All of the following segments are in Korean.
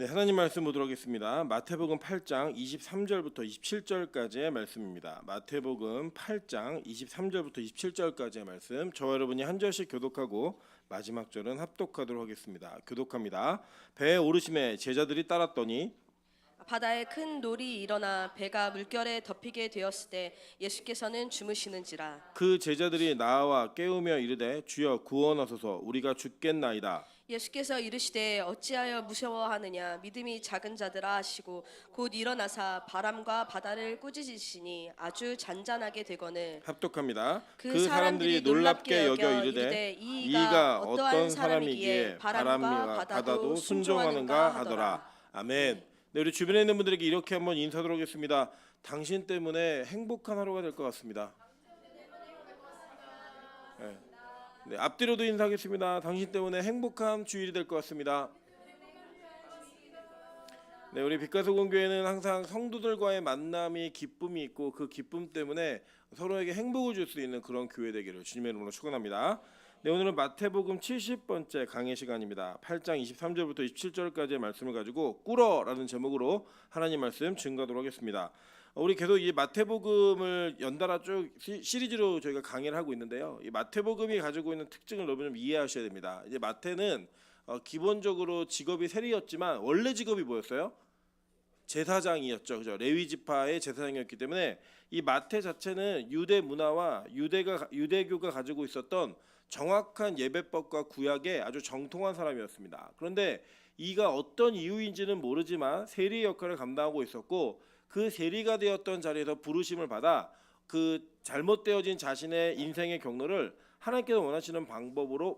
네, 하나님 말씀 보도록 하겠습니다. 마태복음 8장 23절부터 27절까지의 말씀입니다. 마태복음 8장 23절부터 27절까지의 말씀. 저와 여러분이 한 절씩 교독하고 마지막 절은 합독하도록 하겠습니다. 교독합니다. 배에 오르심에 제자들이 따랐더니 바다에 큰 놀이 일어나 배가 물결에 덮이게 되었을 때 예수께서는 주무시는지라. 그 제자들이 나와 깨우며 이르되 주여 구원하소서 우리가 죽겠나이다. 예수께서 이르시되 어찌하여 무서워하느냐 믿음이 작은 자들아 하시고 곧 일어나사 바람과 바다를 꾸짖으시니 아주 잔잔하게 되거늘. 합독합니다. 그 사람들이 놀랍게 여겨 이르되 이가 어떠한 사람이기에 바람과 바다도 순종하는가 하더라. 아멘. 네, 우리 주변에 있는 분들에게 이렇게 한번 인사드리도록 하겠습니다. 당신 때문에 행복한 하루가 될 것 같습니다. 네, 앞뒤로도 인사하겠습니다. 당신 때문에 행복한 주일이 될 것 같습니다. 네, 우리 빛가소공교회는 항상 성도들과의 만남이 기쁨이 있고 그 기쁨 때문에 서로에게 행복을 줄 수 있는 그런 교회 되기를 주님의 이름으로 축원합니다. 네, 오늘은 마태복음 70번째 강의 시간입니다. 8장 23절부터 27절까지의 말씀을 가지고 꿇어라는 제목으로 하나님 말씀 증거하도록 하겠습니다. 우리 계속 이 마태복음을 연달아 쭉 시리즈로 저희가 강의를 하고 있는데요. 이 마태복음이 가지고 있는 특징을 여러분 좀 이해하셔야 됩니다. 이제 마태는 기본적으로 직업이 세리였지만 원래 직업이 뭐였어요? 제사장이었죠. 그죠? 레위 지파의 제사장이었기 때문에 이 마태 자체는 유대 문화와 유대교가 가지고 있었던 정확한 예배법과 구약에 아주 정통한 사람이었습니다. 그런데 이가 어떤 이유인지는 모르지만 세리의 역할을 감당하고 있었고 그 세리가 되었던 자리에서 부르심을 받아 그 잘못되어진 자신의 인생의 경로를 하나님께서 원하시는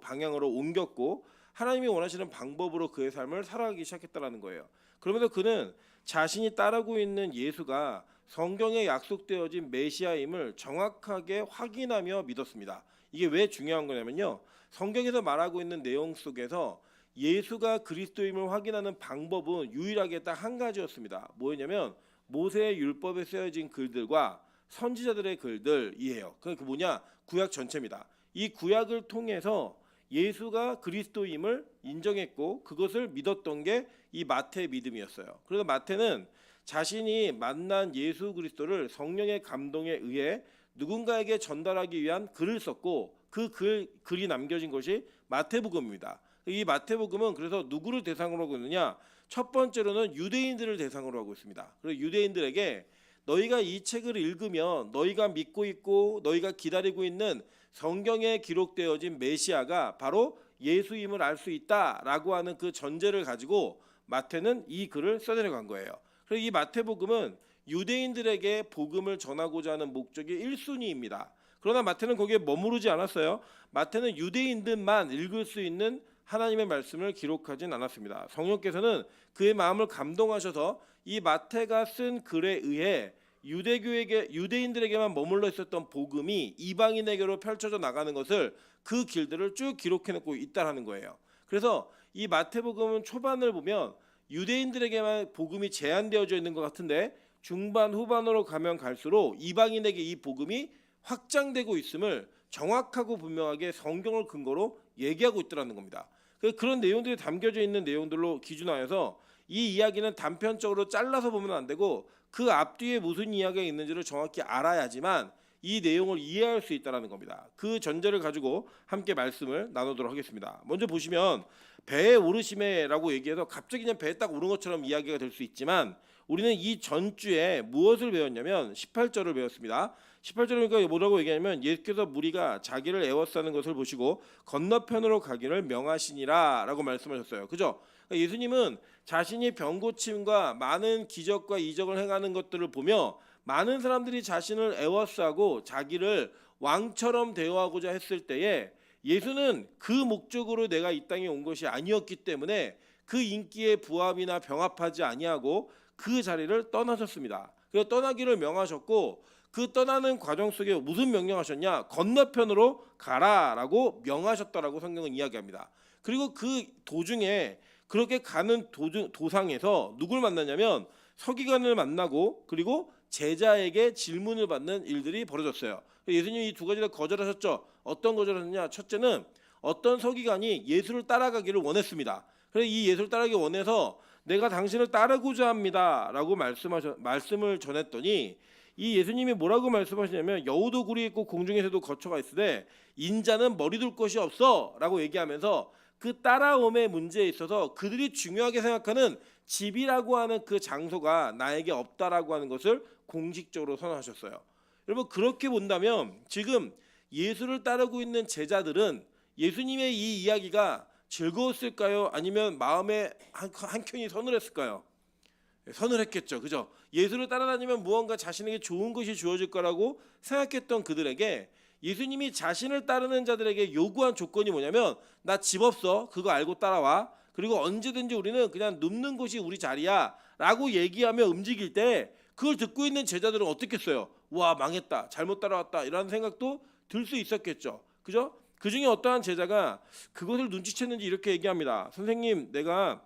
방향으로 옮겼고 하나님이 원하시는 방법으로 그의 삶을 살아가기 시작했다는 거예요. 그러면서 그는 자신이 따르고 있는 예수가 성경에 약속되어진 메시아임을 정확하게 확인하며 믿었습니다. 이게 왜 중요한 거냐면요. 성경에서 말하고 있는 내용 속에서 예수가 그리스도임을 확인하는 방법은 유일하게 딱 한 가지였습니다. 뭐였냐면 모세의 율법에 쓰여진 글들과 선지자들의 글들이에요. 그 뭐냐? 구약 전체입니다. 이 구약을 통해서 예수가 그리스도임을 인정했고 그것을 믿었던 게 이 마태의 믿음이었어요. 그래서 마태는 자신이 만난 예수 그리스도를 성령의 감동에 의해 누군가에게 전달하기 위한 글을 썼고 그 글이 남겨진 것이 마태복음입니다. 이 마태복음은 그래서 누구를 대상으로 하고 있느냐? 첫 번째로는 유대인들을 대상으로 하고 있습니다. 그리고 유대인들에게 너희가 이 책을 읽으면 너희가 믿고 있고 너희가 기다리고 있는 성경에 기록되어진 메시아가 바로 예수임을 알 수 있다라고 하는 그 전제를 가지고 마태는 이 글을 써내려간 거예요. 그래서 이 마태복음은 유대인들에게 복음을 전하고자 하는 목적이 1순위입니다. 그러나 마태는 거기에 머무르지 않았어요. 마태는 유대인들만 읽을 수 있는 하나님의 말씀을 기록하진 않았습니다. 성령께서는 그의 마음을 감동하셔서 이 마태가 쓴 글에 의해 유대인들에게만 머물러 있었던 복음이 이방인에게로 펼쳐져 나가는 것을 그 길들을 쭉 기록해놓고 있다는 거예요. 그래서 이 마태복음은 초반을 보면 유대인들에게만 복음이 제한되어져 있는 것 같은데 중반 후반으로 가면 갈수록 이방인에게 이 복음이 확장되고 있음을 정확하고 분명하게 성경을 근거로 얘기하고 있더라는 겁니다. 그런 내용들이 담겨져 있는 내용들로 기준하여서 이 이야기는 단편적으로 잘라서 보면 안 되고 그 앞뒤에 무슨 이야기가 있는지를 정확히 알아야지만 이 내용을 이해할 수 있다는 겁니다. 그 전제를 가지고 함께 말씀을 나누도록 하겠습니다. 먼저 보시면 배에 오르심에라고 얘기해서 갑자기 그냥 배에 딱 오른 것처럼 이야기가 될 수 있지만 우리는 이 전주에 무엇을 배웠냐면 18절을 배웠습니다. 18절이니까 뭐라고 얘기하냐면 예수께서 무리가 자기를 애워싸는 것을 보시고 건너편으로 가기를 명하시니라 라고 말씀하셨어요. 그죠? 그러니까 예수님은 자신이 병고침과 많은 기적과 이적을 행하는 것들을 보며 많은 사람들이 자신을 애워싸고 자기를 왕처럼 대우하고자 했을 때에 예수는 그 목적으로 내가 이 땅에 온 것이 아니었기 때문에 그 인기에 부합이나 병합하지 아니하고 그 자리를 떠나셨습니다. 그래서 떠나기를 명하셨고 그 떠나는 과정 속에 무슨 명령하셨냐? 건너편으로 가라라고 명하셨다라고 성경은 이야기합니다. 그리고 그 도중에 그렇게 가는 도상에서 누굴 만나냐면 서기관을 만나고 그리고 제자에게 질문을 받는 일들이 벌어졌어요. 예수님이 이 두 가지를 거절하셨죠. 어떤 거절하셨냐? 첫째는 어떤 서기관이 예수를 따라가기를 원했습니다. 그래서 이 예수를 따라가기 원해서 내가 당신을 따르고자 합니다라고 말씀을 전했더니 이 예수님이 뭐라고 말씀하시냐면 여우도 굴이 있고 공중에서도 거처가 있으되 인자는 머리 둘 곳이 없어라고 얘기하면서 그 따라옴의 문제에 있어서 그들이 중요하게 생각하는 집이라고 하는 그 장소가 나에게 없다라고 하는 것을 공식적으로 선언하셨어요. 여러분 그렇게 본다면 지금 예수를 따르고 있는 제자들은 예수님의 이 이야기가 즐거웠을까요? 아니면 마음에 한켠이 서늘했을까요? 서늘했겠죠. 그죠? 예수를 따라다니면 무언가 자신에게 좋은 것이 주어질 거라고 생각했던 그들에게 예수님이 자신을 따르는 자들에게 요구한 조건이 뭐냐면 나 집 없어. 그거 알고 따라와. 그리고 언제든지 우리는 그냥 눕는 곳이 우리 자리야 라고 얘기하며 움직일 때 그걸 듣고 있는 제자들은 어떻겠어요? 와 망했다. 잘못 따라왔다. 이런 생각도 들 수 있었겠죠. 그죠? 그 중에 어떠한 제자가 그것을 눈치챘는지 이렇게 얘기합니다. 선생님 내가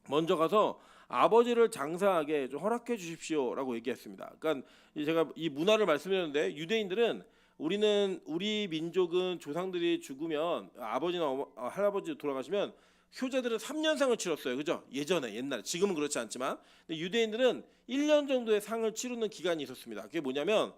먼저 가서 아버지를 장사하게 좀 허락해 주십시오라고 얘기했습니다. 그러니까 제가 이 문화를 말씀드렸는데 유대인들은 우리 민족은 조상들이 죽으면 아버지나 할아버지 돌아가시면 효자들은 3년상을 치렀어요. 그죠? 옛날에 지금은 그렇지 않지만 근데 유대인들은 1년 정도의 상을 치르는 기간이 있었습니다. 그게 뭐냐면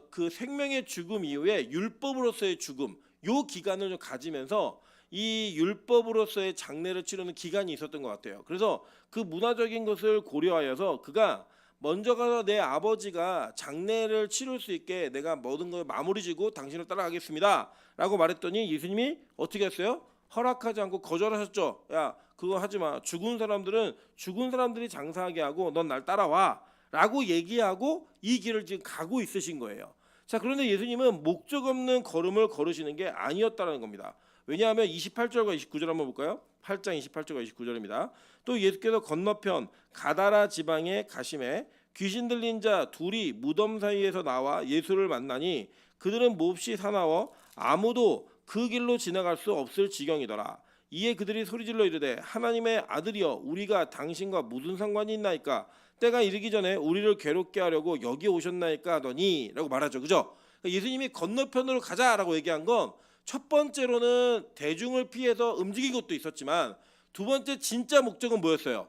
그 생명의 죽음 이후에 율법으로서의 죽음 요 기간을 좀 가지면서 이 율법으로서의 장례를 치르는 기간이 있었던 것 같아요. 그래서 그 문화적인 것을 고려하여서 그가 먼저 가서 내 아버지가 장례를 치를 수 있게 내가 모든 걸 마무리지고 당신을 따라가겠습니다 라고 말했더니 예수님이 어떻게 했어요? 허락하지 않고 거절하셨죠. 야 그거 하지마. 죽은 사람들이 장사하게 하고 넌 날 따라와 라고 얘기하고 이 길을 지금 가고 있으신 거예요. 자 그런데 예수님은 목적 없는 걸음을 걸으시는 게 아니었다는 겁니다. 왜냐하면 28절과 29절 한번 볼까요? 8장 28절과 29절입니다. 또 예수께서 건너편 가다라 지방에 가심에 귀신 들린 자 둘이 무덤 사이에서 나와 예수를 만나니 그들은 몹시 사나워 아무도 그 길로 지나갈 수 없을 지경이더라. 이에 그들이 소리질러 이르되 하나님의 아들이여 우리가 당신과 무슨 상관이 있나이까 때가 이르기 전에 우리를 괴롭게 하려고 여기 오셨나이까 하더니 라고 말하죠. 그죠? 예수님이 건너편으로 가자라고 얘기한 건 첫 번째로는 대중을 피해서 움직인 것도 있었지만 두 번째 진짜 목적은 뭐였어요?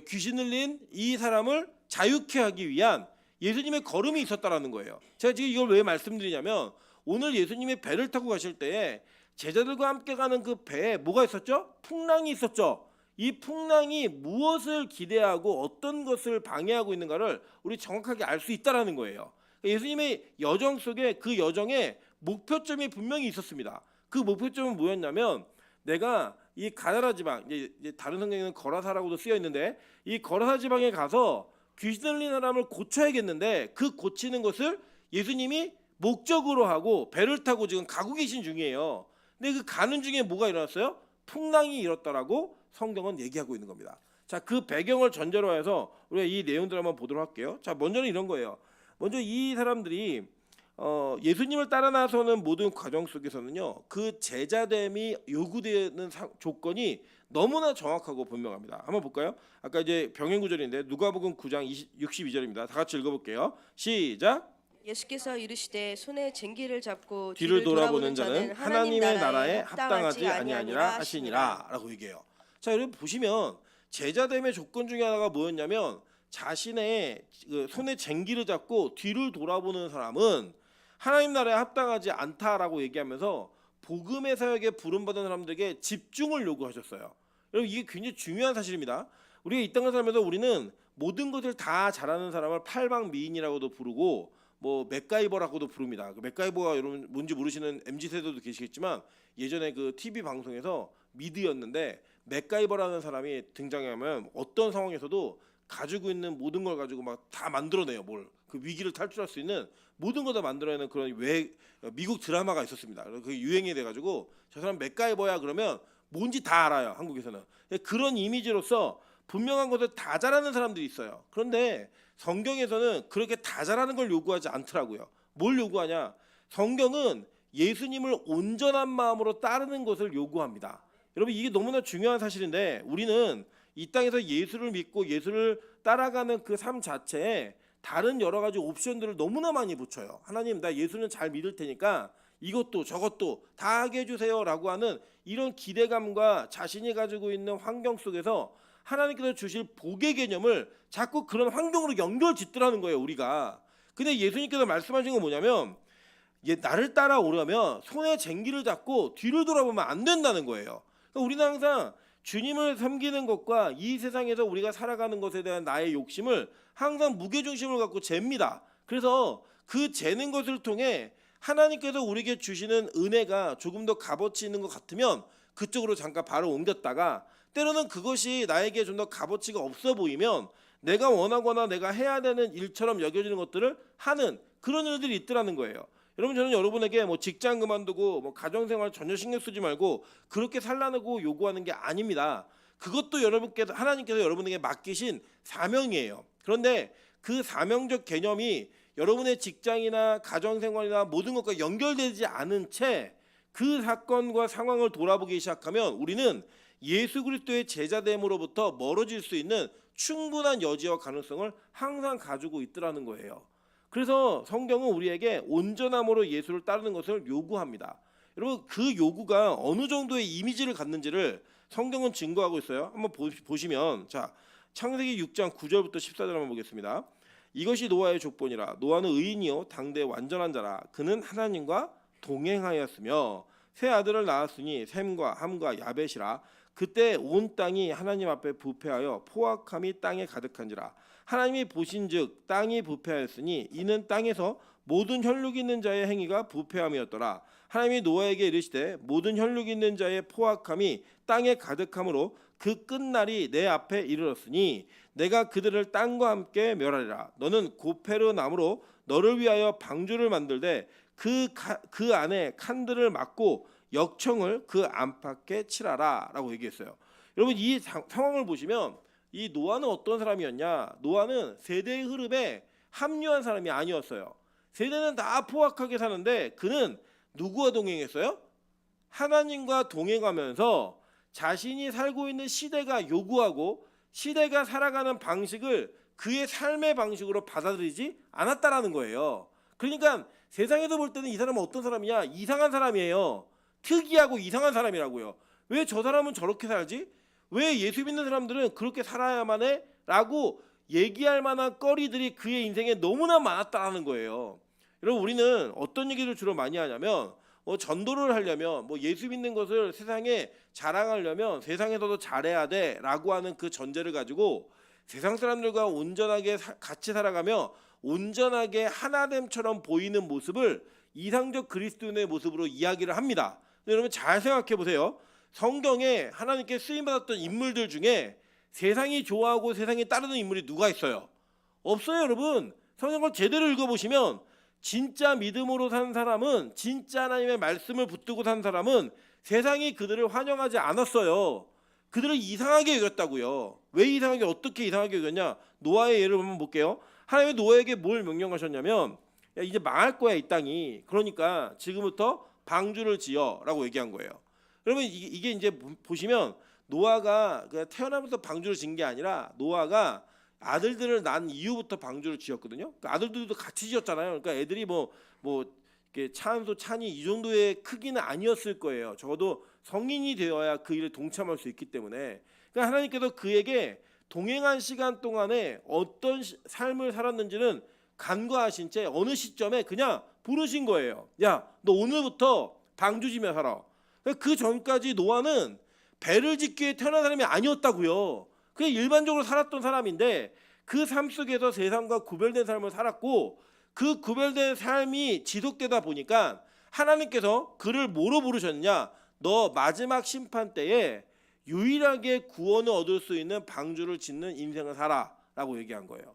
귀신 들린 이 사람을 자유케 하기 위한 예수님의 걸음이 있었다라는 거예요. 제가 지금 이걸 왜 말씀드리냐면 오늘 예수님이 배를 타고 가실 때에 제자들과 함께 가는 그 배에 뭐가 있었죠? 풍랑이 있었죠. 이 풍랑이 무엇을 기대하고 어떤 것을 방해하고 있는가를 우리 정확하게 알 수 있다라는 거예요. 예수님의 여정 속에 그 여정에 목표점이 분명히 있었습니다. 그 목표점은 뭐였냐면 내가 이 가나라 지방, 이제 다른 성경에는 거라사라고도 쓰여 있는데 이 거라사 지방에 가서 귀신 들린 사람을 고쳐야겠는데 그 고치는 것을 예수님이 목적으로 하고 배를 타고 지금 가고 계신 중이에요. 근데 그 가는 중에 뭐가 일어났어요? 풍랑이 일었다라고 성경은 얘기하고 있는 겁니다. 자, 그 배경을 전제로 해서 우리가 이 내용들 한번 보도록 할게요. 자, 먼저는 이런 거예요. 먼저 이 사람들이 예수님을 따라 나서는 모든 과정 속에서는요 그 제자됨이 요구되는 조건이 너무나 정확하고 분명합니다. 한번 볼까요? 아까 이제 병행 구절인데 누가복음 9장 62절입니다. 다 같이 읽어볼게요. 시작. 예수께서 이르시되 손에 쟁기를 잡고 뒤를 돌아보는 자는 하나님의 나라에 합당하지 아니하니라 하시니라 라고 얘기해요. 자 여러분 보시면 제자됨의 조건 중에 하나가 뭐였냐면 자신의 그 손에 쟁기를 잡고 뒤를 돌아보는 사람은 하나님 나라에 합당하지 않다라고 얘기하면서 복음의 사역에 부름받은 사람들에게 집중을 요구하셨어요. 여러분 이게 굉장히 중요한 사실입니다. 우리가 이 땅을 살면서 우리는 모든 것을 다 잘하는 사람을 팔방미인이라고도 부르고 뭐 맥가이버라고도 부릅니다. 그 맥가이버가 여러분 뭔지 모르시는 MZ 세대도 계시겠지만 예전에 그 TV 방송에서 미드였는데 맥가이버라는 사람이 등장하면 어떤 상황에서도 가지고 있는 모든 걸 가지고 막 다 만들어내요. 뭘 그 위기를 탈출할 수 있는 모든 걸 다 만들어내는 그런 미국 드라마가 있었습니다. 그 유행이 돼가지고 저 사람 맥가이버야 그러면 뭔지 다 알아요. 한국에서는 그런 이미지로서 분명한 것을 다 잘하는 사람들이 있어요. 그런데 성경에서는 그렇게 다 잘하는 걸 요구하지 않더라고요. 뭘 요구하냐? 성경은 예수님을 온전한 마음으로 따르는 것을 요구합니다. 여러분 이게 너무나 중요한 사실인데 우리는 이 땅에서 예수를 믿고 예수를 따라가는 그 삶 자체에 다른 여러 가지 옵션들을 너무나 많이 붙여요. 하나님 나 예수는 잘 믿을 테니까 이것도 저것도 다 하게 해주세요 라고 하는 이런 기대감과 자신이 가지고 있는 환경 속에서 하나님께서 주실 복의 개념을 자꾸 그런 환경으로 연결짓더라는 거예요, 우리가. 근데 예수님께서 말씀하신 건 뭐냐면 나를 따라오려면 손에 쟁기를 잡고 뒤를 돌아보면 안 된다는 거예요. 그러니까 우리는 항상 주님을 섬기는 것과 이 세상에서 우리가 살아가는 것에 대한 나의 욕심을 항상 무게중심을 갖고 잽니다. 그래서 그 재는 것을 통해 하나님께서 우리에게 주시는 은혜가 조금 더 값어치 있는 것 같으면 그쪽으로 잠깐 바로 옮겼다가, 때로는 그것이 나에게 좀 더 값어치가 없어 보이면 내가 원하거나 내가 해야 되는 일처럼 여겨지는 것들을 하는 그런 일들이 있더라는 거예요. 여러분, 저는 여러분에게 뭐 직장 그만두고 뭐 가정생활 전혀 신경 쓰지 말고 그렇게 살라고 요구하는 게 아닙니다. 그것도 여러분께서, 하나님께서 여러분에게 맡기신 사명이에요. 그런데 그 사명적 개념이 여러분의 직장이나 가정생활이나 모든 것과 연결되지 않은 채 그 사건과 상황을 돌아보기 시작하면 우리는 예수 그리스도의 제자됨으로부터 멀어질 수 있는 충분한 여지와 가능성을 항상 가지고 있더라는 거예요. 그래서 성경은 우리에게 온전함으로 예수를 따르는 것을 요구합니다. 여러분, 그 요구가 어느 정도의 이미지를 갖는지를 성경은 증거하고 있어요. 한번 보시면, 자, 창세기 6장 9절부터 14절 한번 보겠습니다. 이것이 노아의 족본이라. 노아는 의인이요 당대 완전한 자라. 그는 하나님과 동행하였으며 세 아들을 낳았으니 셈과 함과 야벳이라. 그때 온 땅이 하나님 앞에 부패하여 포악함이 땅에 가득한지라. 하나님이 보신즉 땅이 부패하였으니 이는 땅에서 모든 혈육 있는 자의 행위가 부패함이었더라. 하나님이 노아에게 이르시되 모든 혈육 있는 자의 포악함이 땅에 가득함으로 그 끝날이 내 앞에 이르렀으니 내가 그들을 땅과 함께 멸하리라. 너는 고페르 나무로 너를 위하여 방주를 만들되 그 안에 칸들을 막고 역청을 그 안팎에 칠하라 라고 얘기했어요. 여러분, 이 상황을 보시면 이 노아는 어떤 사람이었냐? 노아는 세대의 흐름에 합류한 사람이 아니었어요. 세대는 다 포악하게 사는데 그는 누구와 동행했어요? 하나님과 동행하면서 자신이 살고 있는 시대가 요구하고 시대가 살아가는 방식을 그의 삶의 방식으로 받아들이지 않았다라는 거예요. 그러니까 세상에서 볼 때는 이 사람은 어떤 사람이냐? 이상한 사람이에요. 특이하고 이상한 사람이라고요. 왜 저 사람은 저렇게 살지? 왜 예수 믿는 사람들은 그렇게 살아야만 해? 라고 얘기할 만한 거리들이 그의 인생에 너무나 많았다는 거예요. 여러분, 우리는 어떤 얘기를 주로 많이 하냐면 전도를 하려면 예수 믿는 것을 세상에 자랑하려면 세상에서도 잘해야 돼 라고 하는 그 전제를 가지고 세상 사람들과 온전하게 같이 살아가며 온전하게 하나됨처럼 보이는 모습을 이상적 그리스도인의 모습으로 이야기를 합니다. 여러분, 잘 생각해 보세요. 성경에 하나님께 쓰임받았던 인물들 중에 세상이 좋아하고 세상에 따르는 인물이 누가 있어요? 없어요. 여러분, 성경을 제대로 읽어보시면 진짜 믿음으로 산 사람은, 진짜 하나님의 말씀을 붙들고 산 사람은 세상이 그들을 환영하지 않았어요. 그들을 이상하게 여겼다고요. 왜 이상하게, 어떻게 이상하게 여겼냐? 노아의 예를 한번 볼게요. 하나님이 노아에게 뭘 명령하셨냐면, 야, 이제 망할 거야 이 땅이. 그러니까 지금부터 방주를 지어라고 얘기한 거예요. 여러분, 이게 이제 보시면 노아가 태어나면서 방주를 지은 게 아니라 노아가 아들들을 낳은 이후부터 방주를 지었거든요. 그 아들들도 같이 지었잖아요. 그러니까 애들이 이렇게 차한소 찬이 이 정도의 크기는 아니었을 거예요. 적어도 성인이 되어야 그 일에 동참할 수 있기 때문에. 그러니까 하나님께서 그에게 동행한 시간 동안에 어떤 삶을 살았는지는 간과하신 채 어느 시점에 그냥 부르신 거예요. 야, 너 오늘부터 방주 지며 살아. 그 전까지 노아는 배를 짓기에 태어난 사람이 아니었다고요. 그냥 일반적으로 살았던 사람인데 그 삶 속에서 세상과 구별된 삶을 살았고, 그 구별된 삶이 지속되다 보니까 하나님께서 그를 뭐로 부르셨냐? 너 마지막 심판 때에 유일하게 구원을 얻을 수 있는 방주를 짓는 인생을 살아 라고 얘기한 거예요.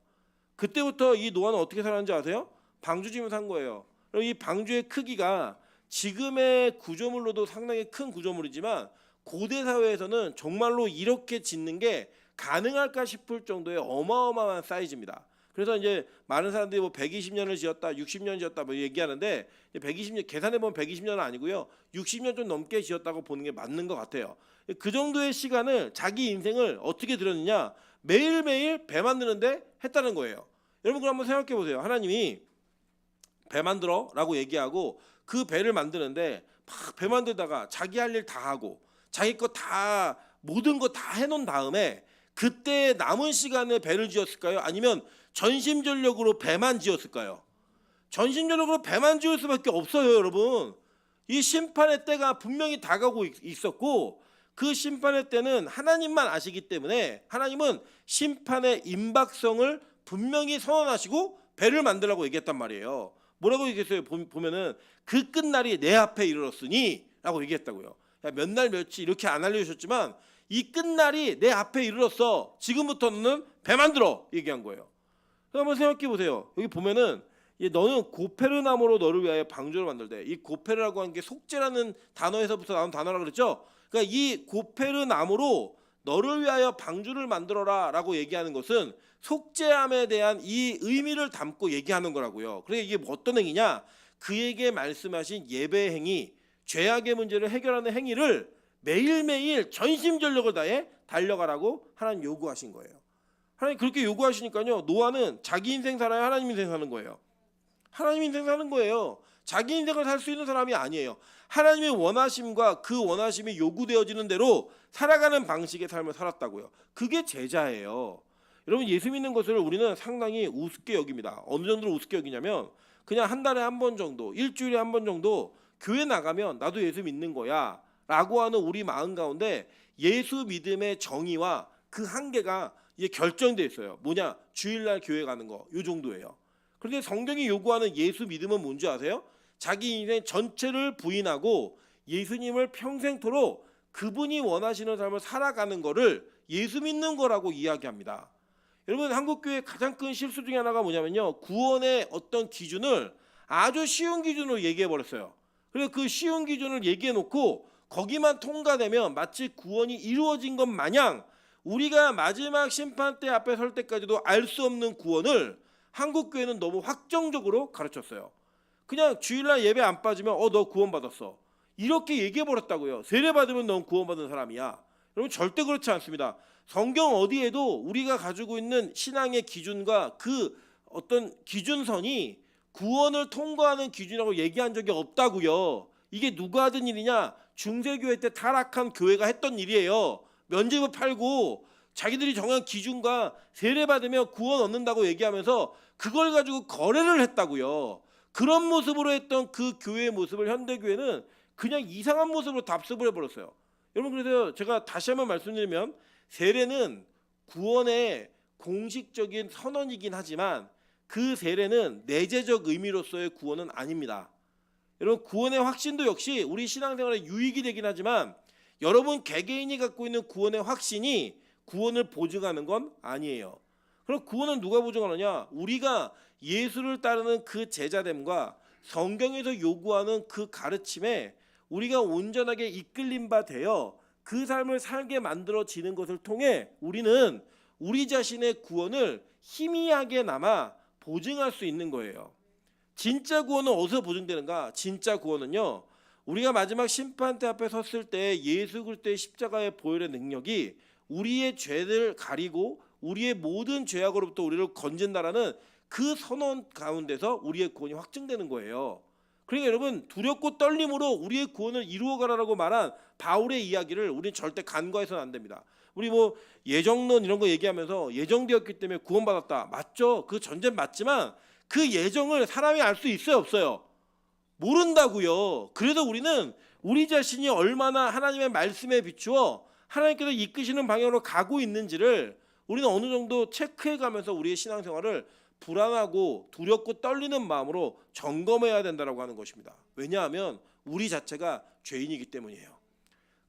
그때부터 이 노아는 어떻게 살았는지 아세요? 방주 지면서 산 거예요. 이 방주의 크기가 지금의 구조물로도 상당히 큰 구조물이지만 고대 사회에서는 정말로 이렇게 짓는 게 가능할까 싶을 정도의 어마어마한 사이즈입니다. 그래서 이제 많은 사람들이 120년을 지었다, 60년 지었다 얘기하는데 120년 계산해 보면 120년은 아니고요, 60년 좀 넘게 지었다고 보는 게 맞는 것 같아요. 그 정도의 시간을, 자기 인생을 어떻게 들였느냐? 매일매일 배 만드는데 했다는 거예요. 여러분, 그럼 한번 생각해 보세요. 하나님이 배 만들어라고 얘기하고 그 배를 만드는데 막 배 만들다가 자기 할 일 다 하고 자기 거 다, 모든 거 다 해놓은 다음에 그때 남은 시간에 배를 지었을까요? 아니면 전심전력으로 배만 지었을까요? 전심전력으로 배만 지을 수밖에 없어요, 여러분. 이 심판의 때가 분명히 다가오고 있었고 그 심판의 때는 하나님만 아시기 때문에 하나님은 심판의 임박성을 분명히 선언하시고 배를 만들라고 얘기했단 말이에요. 뭐라고 얘기했어요? 보면은 그 끝날이 내 앞에 이르렀으니 라고 얘기했다고요. 몇 날 며칠 이렇게 안 알려주셨지만 이 끝날이 내 앞에 이르렀어. 지금부터는 배 만들어 얘기한 거예요. 한번 생각해 보세요. 여기 보면은 너는 고페르나무로 너를 위하여 방주를 만들되, 이 고페르라고 하는 게 속죄라는 단어에서부터 나온 단어라 그랬죠. 그러니까 이 고페르나무로 너를 위하여 방주를 만들어라 라고 얘기하는 것은 속죄함에 대한 이 의미를 담고 얘기하는 거라고요. 그러니까 이게 어떤 행위냐? 그에게 말씀하신 예배 행위, 죄악의 문제를 해결하는 행위를 매일매일 전심전력을 다해 달려가라고 하나님 요구하신 거예요. 하나님 그렇게 요구하시니까요, 노아는 자기 인생 살아야 하나님 인생 사는 거예요. 하나님 인생 사는 거예요. 자기 인생을 살 수 있는 사람이 아니에요. 하나님의 원하심과 그 원하심이 요구되어지는 대로 살아가는 방식의 삶을 살았다고요. 그게 제자예요. 여러분, 예수 믿는 것을 우리는 상당히 우습게 여깁니다. 어느 정도로 우습게 여기냐면 그냥 한 달에 한 번 정도, 일주일에 한 번 정도 교회 나가면 나도 예수 믿는 거야 라고 하는 우리 마음 가운데 예수 믿음의 정의와 그 한계가 이게 결정돼 있어요. 뭐냐? 주일날 교회 가는 거, 요 정도예요. 그런데 성경이 요구하는 예수 믿음은 뭔지 아세요? 자기 인생 전체를 부인하고 예수님을 평생토록 그분이 원하시는 삶을 살아가는 거를 예수 믿는 거라고 이야기합니다. 여러분, 한국교회의 가장 큰 실수 중에 하나가 뭐냐면요, 구원의 어떤 기준을 아주 쉬운 기준으로 얘기해 버렸어요. 그래서 그 쉬운 기준을 얘기해 놓고 거기만 통과되면 마치 구원이 이루어진 것 마냥 우리가 마지막 심판대 앞에 설 때까지도 알 수 없는 구원을 한국교회는 너무 확정적으로 가르쳤어요. 그냥 주일날 예배 안 빠지면 너 구원받았어, 이렇게 얘기해 버렸다고요. 세례 받으면 넌 구원받은 사람이야. 여러분, 절대 그렇지 않습니다. 성경 어디에도 우리가 가지고 있는 신앙의 기준과 그 어떤 기준선이 구원을 통과하는 기준이라고 얘기한 적이 없다고요. 이게 누가 하던 일이냐? 중세교회 때 타락한 교회가 했던 일이에요. 면죄부 팔고 자기들이 정한 기준과 세례 받으면 구원 얻는다고 얘기하면서 그걸 가지고 거래를 했다고요. 그런 모습으로 했던 그 교회의 모습을 현대교회는 그냥 이상한 모습으로 답습을 해버렸어요. 여러분, 그래서 제가 다시 한번 말씀드리면 세례는 구원의 공식적인 선언이긴 하지만 그 세례는 내재적 의미로서의 구원은 아닙니다. 여러분, 구원의 확신도 역시 우리 신앙생활에 유익이 되긴 하지만 여러분 개개인이 갖고 있는 구원의 확신이 구원을 보증하는 건 아니에요. 그럼 구원은 누가 보증하느냐? 우리가 예수를 따르는 그 제자됨과 성경에서 요구하는 그 가르침에 우리가 온전하게 이끌림 바 되어 그 삶을 살게 만들어지는 것을 통해 우리는 우리 자신의 구원을 희미하게나마 보증할 수 있는 거예요. 진짜 구원은 어디서 보증되는가? 진짜 구원은요, 우리가 마지막 심판대 앞에 섰을 때 예수 그리스도의 십자가의 보혈의 능력이 우리의 죄를 가리고 우리의 모든 죄악으로부터 우리를 건진다라는 그 선언 가운데서 우리의 구원이 확증되는 거예요. 그러니까 여러분, 두렵고 떨림으로 우리의 구원을 이루어가라라고 말한 바울의 이야기를 우리는 절대 간과해서는 안 됩니다. 우리 뭐 예정론 이런 거 얘기하면서 예정되었기 때문에 구원받았다, 맞죠? 그 전제 맞지만 그 예정을 사람이 알 수 있어요, 없어요? 모른다고요. 그래서 우리는 우리 자신이 얼마나 하나님의 말씀에 비추어 하나님께서 이끄시는 방향으로 가고 있는지를 우리는 어느 정도 체크해가면서 우리의 신앙생활을 불안하고 두렵고 떨리는 마음으로 점검해야 된다고 하는 것입니다. 왜냐하면 우리 자체가 죄인이기 때문이에요.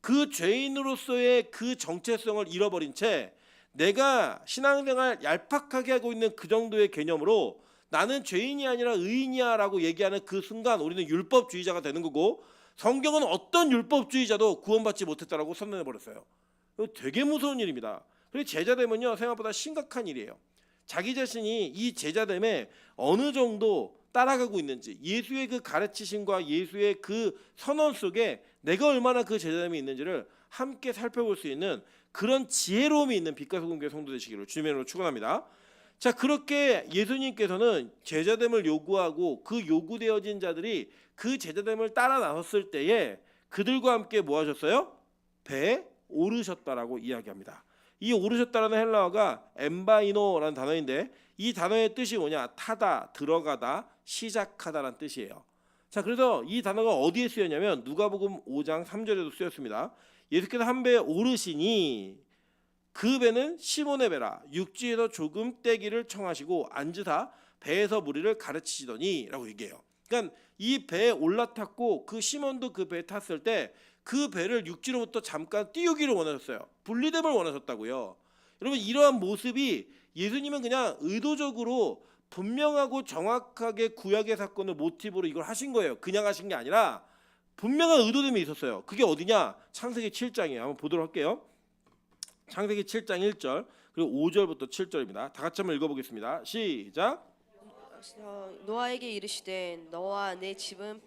그 죄인으로서의 그 정체성을 잃어버린 채 내가 신앙생활 얄팍하게 하고 있는 그 정도의 개념으로 나는 죄인이 아니라 의인이야 라고 얘기하는 그 순간 우리는 율법주의자가 되는 거고, 성경은 어떤 율법주의자도 구원받지 못했다라고 선언해버렸어요. 이거 되게 무서운 일입니다. 그리고 제자됨은요, 생각보다 심각한 일이에요. 자기 자신이 이 제자됨에 어느 정도 따라가고 있는지, 예수의 그 가르치심과 예수의 그 선언 속에 내가 얼마나 그 제자됨이 있는지를 함께 살펴볼 수 있는 그런 지혜로움이 있는 빛과 소금 교회 성도 되시기를 주님의 이름으로 축원합니다. 자, 그렇게 예수님께서는 제자됨을 요구하고 그 요구되어진 자들이 그 제자됨을 따라 나섰을 때에 그들과 함께 뭐 하셨어요? 배에 오르셨다라고 이야기합니다. 이 오르셨다라는 헬라어가 엠바이노라는 단어인데 이 단어의 뜻이 뭐냐? 타다, 들어가다, 시작하다라는 뜻이에요. 자, 그래서 이 단어가 어디에 쓰였냐면 누가복음 5장 3절에도 쓰였습니다. 예수께서 한 배에 오르시니 그 배는 시몬의 배라 육지에서 조금 떼기를 청하시고 앉으사 배에서 무리를 가르치시더니라고 얘기해요. 그러니까 이 배에 올라탔고 그 시몬도 그 배에 탔을 때 그 배를 육지로부터 잠깐 띄우기를 원하셨어요. 분리됨을 원하셨다고요. 여러분 이러한 모습이 예수님은 그냥 의도적으로 분명하고 정확하게 구약의 사건을 모티브로 이걸 하신 거예요. 그냥 하신 게 아니라 분명한 의도됨이 있었어요. 그게 어디냐? 창세기 7장이에요. 한번 보도록 할게요. 창세기 7장 1절 그리고 5절부터 7절입니다. 다 같이 한번 읽어보겠습니다. 시작. 노아에게 이르시되 너와 내 집은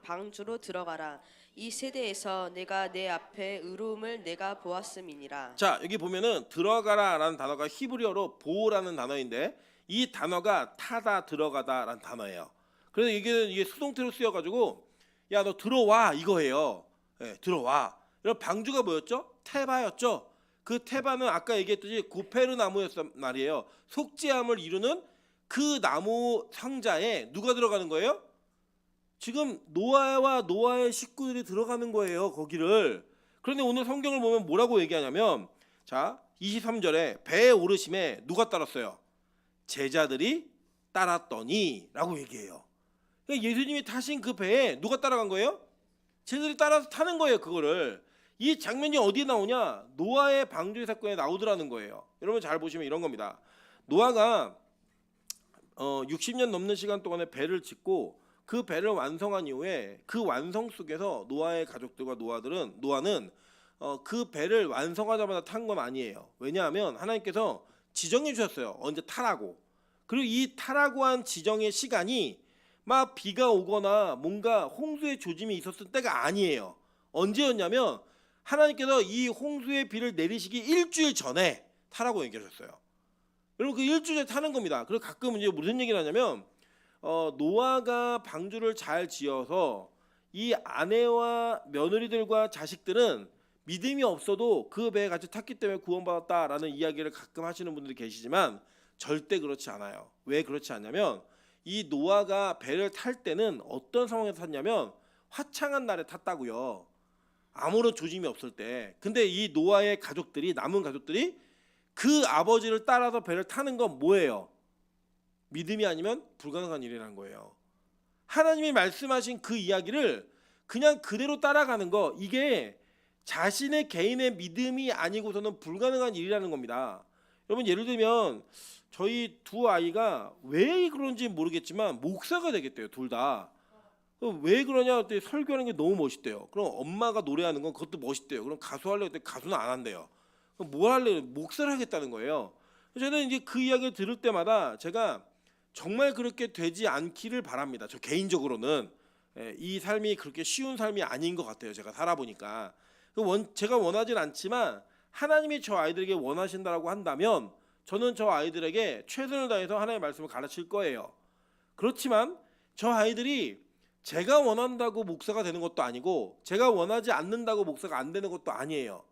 방주로 들어가라. 이 세대에서 내가 내 앞에 의로움을 내가 보았음이니라. 자, 여기 보면은 들어가라라는 단어가 히브리어로 보라는 단어인데 이 단어가 타다 들어가다라는 단어예요. 그래서 이게 수동태로 쓰여가지고 야 너 들어와 이거예요. 네, 들어와. 여러분 방주가 뭐였죠? 테바였죠. 그 테바는 아까 얘기했듯이 고페르 나무였단 말이에요. 속죄함을 이루는 그 나무 상자에 누가 들어가는 거예요? 지금 노아와 노아의 식구들이 들어가는 거예요. 거기를. 그런데 오늘 성경을 보면 뭐라고 얘기하냐면 자 23절에 배에 오르심에 누가 따랐어요? 제자들이 따랐더니 라고 얘기해요. 그러니까 예수님이 타신 그 배에 누가 따라간 거예요? 제자들이 따라서 타는 거예요. 그거를. 이 장면이 어디에 나오냐? 노아의 방주의 사건에 나오더라는 거예요. 여러분 잘 보시면 이런 겁니다. 노아가 60년 넘는 시간 동안에 배를 짓고 그 배를 완성한 이후에 그 완성 속에서 노아의 가족들과 노아는 그 배를 완성하자마자 탄 건 아니에요. 왜냐하면 하나님께서 지정해 주셨어요. 언제 타라고. 그리고 이 타라고 한 지정의 시간이 막 비가 오거나 뭔가 홍수의 조짐이 있었을 때가 아니에요. 언제였냐면 하나님께서 이 홍수의 비를 내리시기 일주일 전에 타라고 얘기하셨어요. 여러분 그 일주일에 타는 겁니다. 그리고 가끔 이제 무슨 얘기를 하냐면 노아가 방주를 잘 지어서 이 아내와 며느리들과 자식들은 믿음이 없어도 그 배에 같이 탔기 때문에 구원받았다라는 이야기를 가끔 하시는 분들이 계시지만 절대 그렇지 않아요. 왜 그렇지 않냐면 이 노아가 배를 탈 때는 어떤 상황에서 탔냐면 화창한 날에 탔다고요. 아무런 조짐이 없을 때. 근데 이 노아의 가족들이 남은 가족들이 그 아버지를 따라서 배를 타는 건 뭐예요? 믿음이 아니면 불가능한 일이라는 거예요. 하나님이 말씀하신 그 이야기를 그냥 그대로 따라가는 거 이게 자신의 개인의 믿음이 아니고서는 불가능한 일이라는 겁니다. 여러분 예를 들면 저희 두 아이가 왜 그런지 모르겠지만 목사가 되겠대요. 둘 다. 왜 그러냐 그때 설교하는 게 너무 멋있대요. 그럼 엄마가 노래하는 건 그것도 멋있대요. 그럼 가수 하려고 했더니 가수는 안 한대요. 그럼 뭘 하려고 목사를 하겠다는 거예요. 저는 이제 그 이야기를 들을 때마다 제가 정말 그렇게 되지 않기를 바랍니다. 저 개인적으로는 이 삶이 그렇게 쉬운 삶이 아닌 것 같아요. 제가 살아보니까 제가 원하진 않지만 하나님이 저 아이들에게 원하신다라고 한다면 저는 저 아이들에게 최선을 다해서 하나님의 말씀을 가르칠 거예요. 그렇지만 저 아이들이 제가 원한다고 목사가 되는 것도 아니고 제가 원하지 않는다고 목사가 안 되는 것도 아니에요.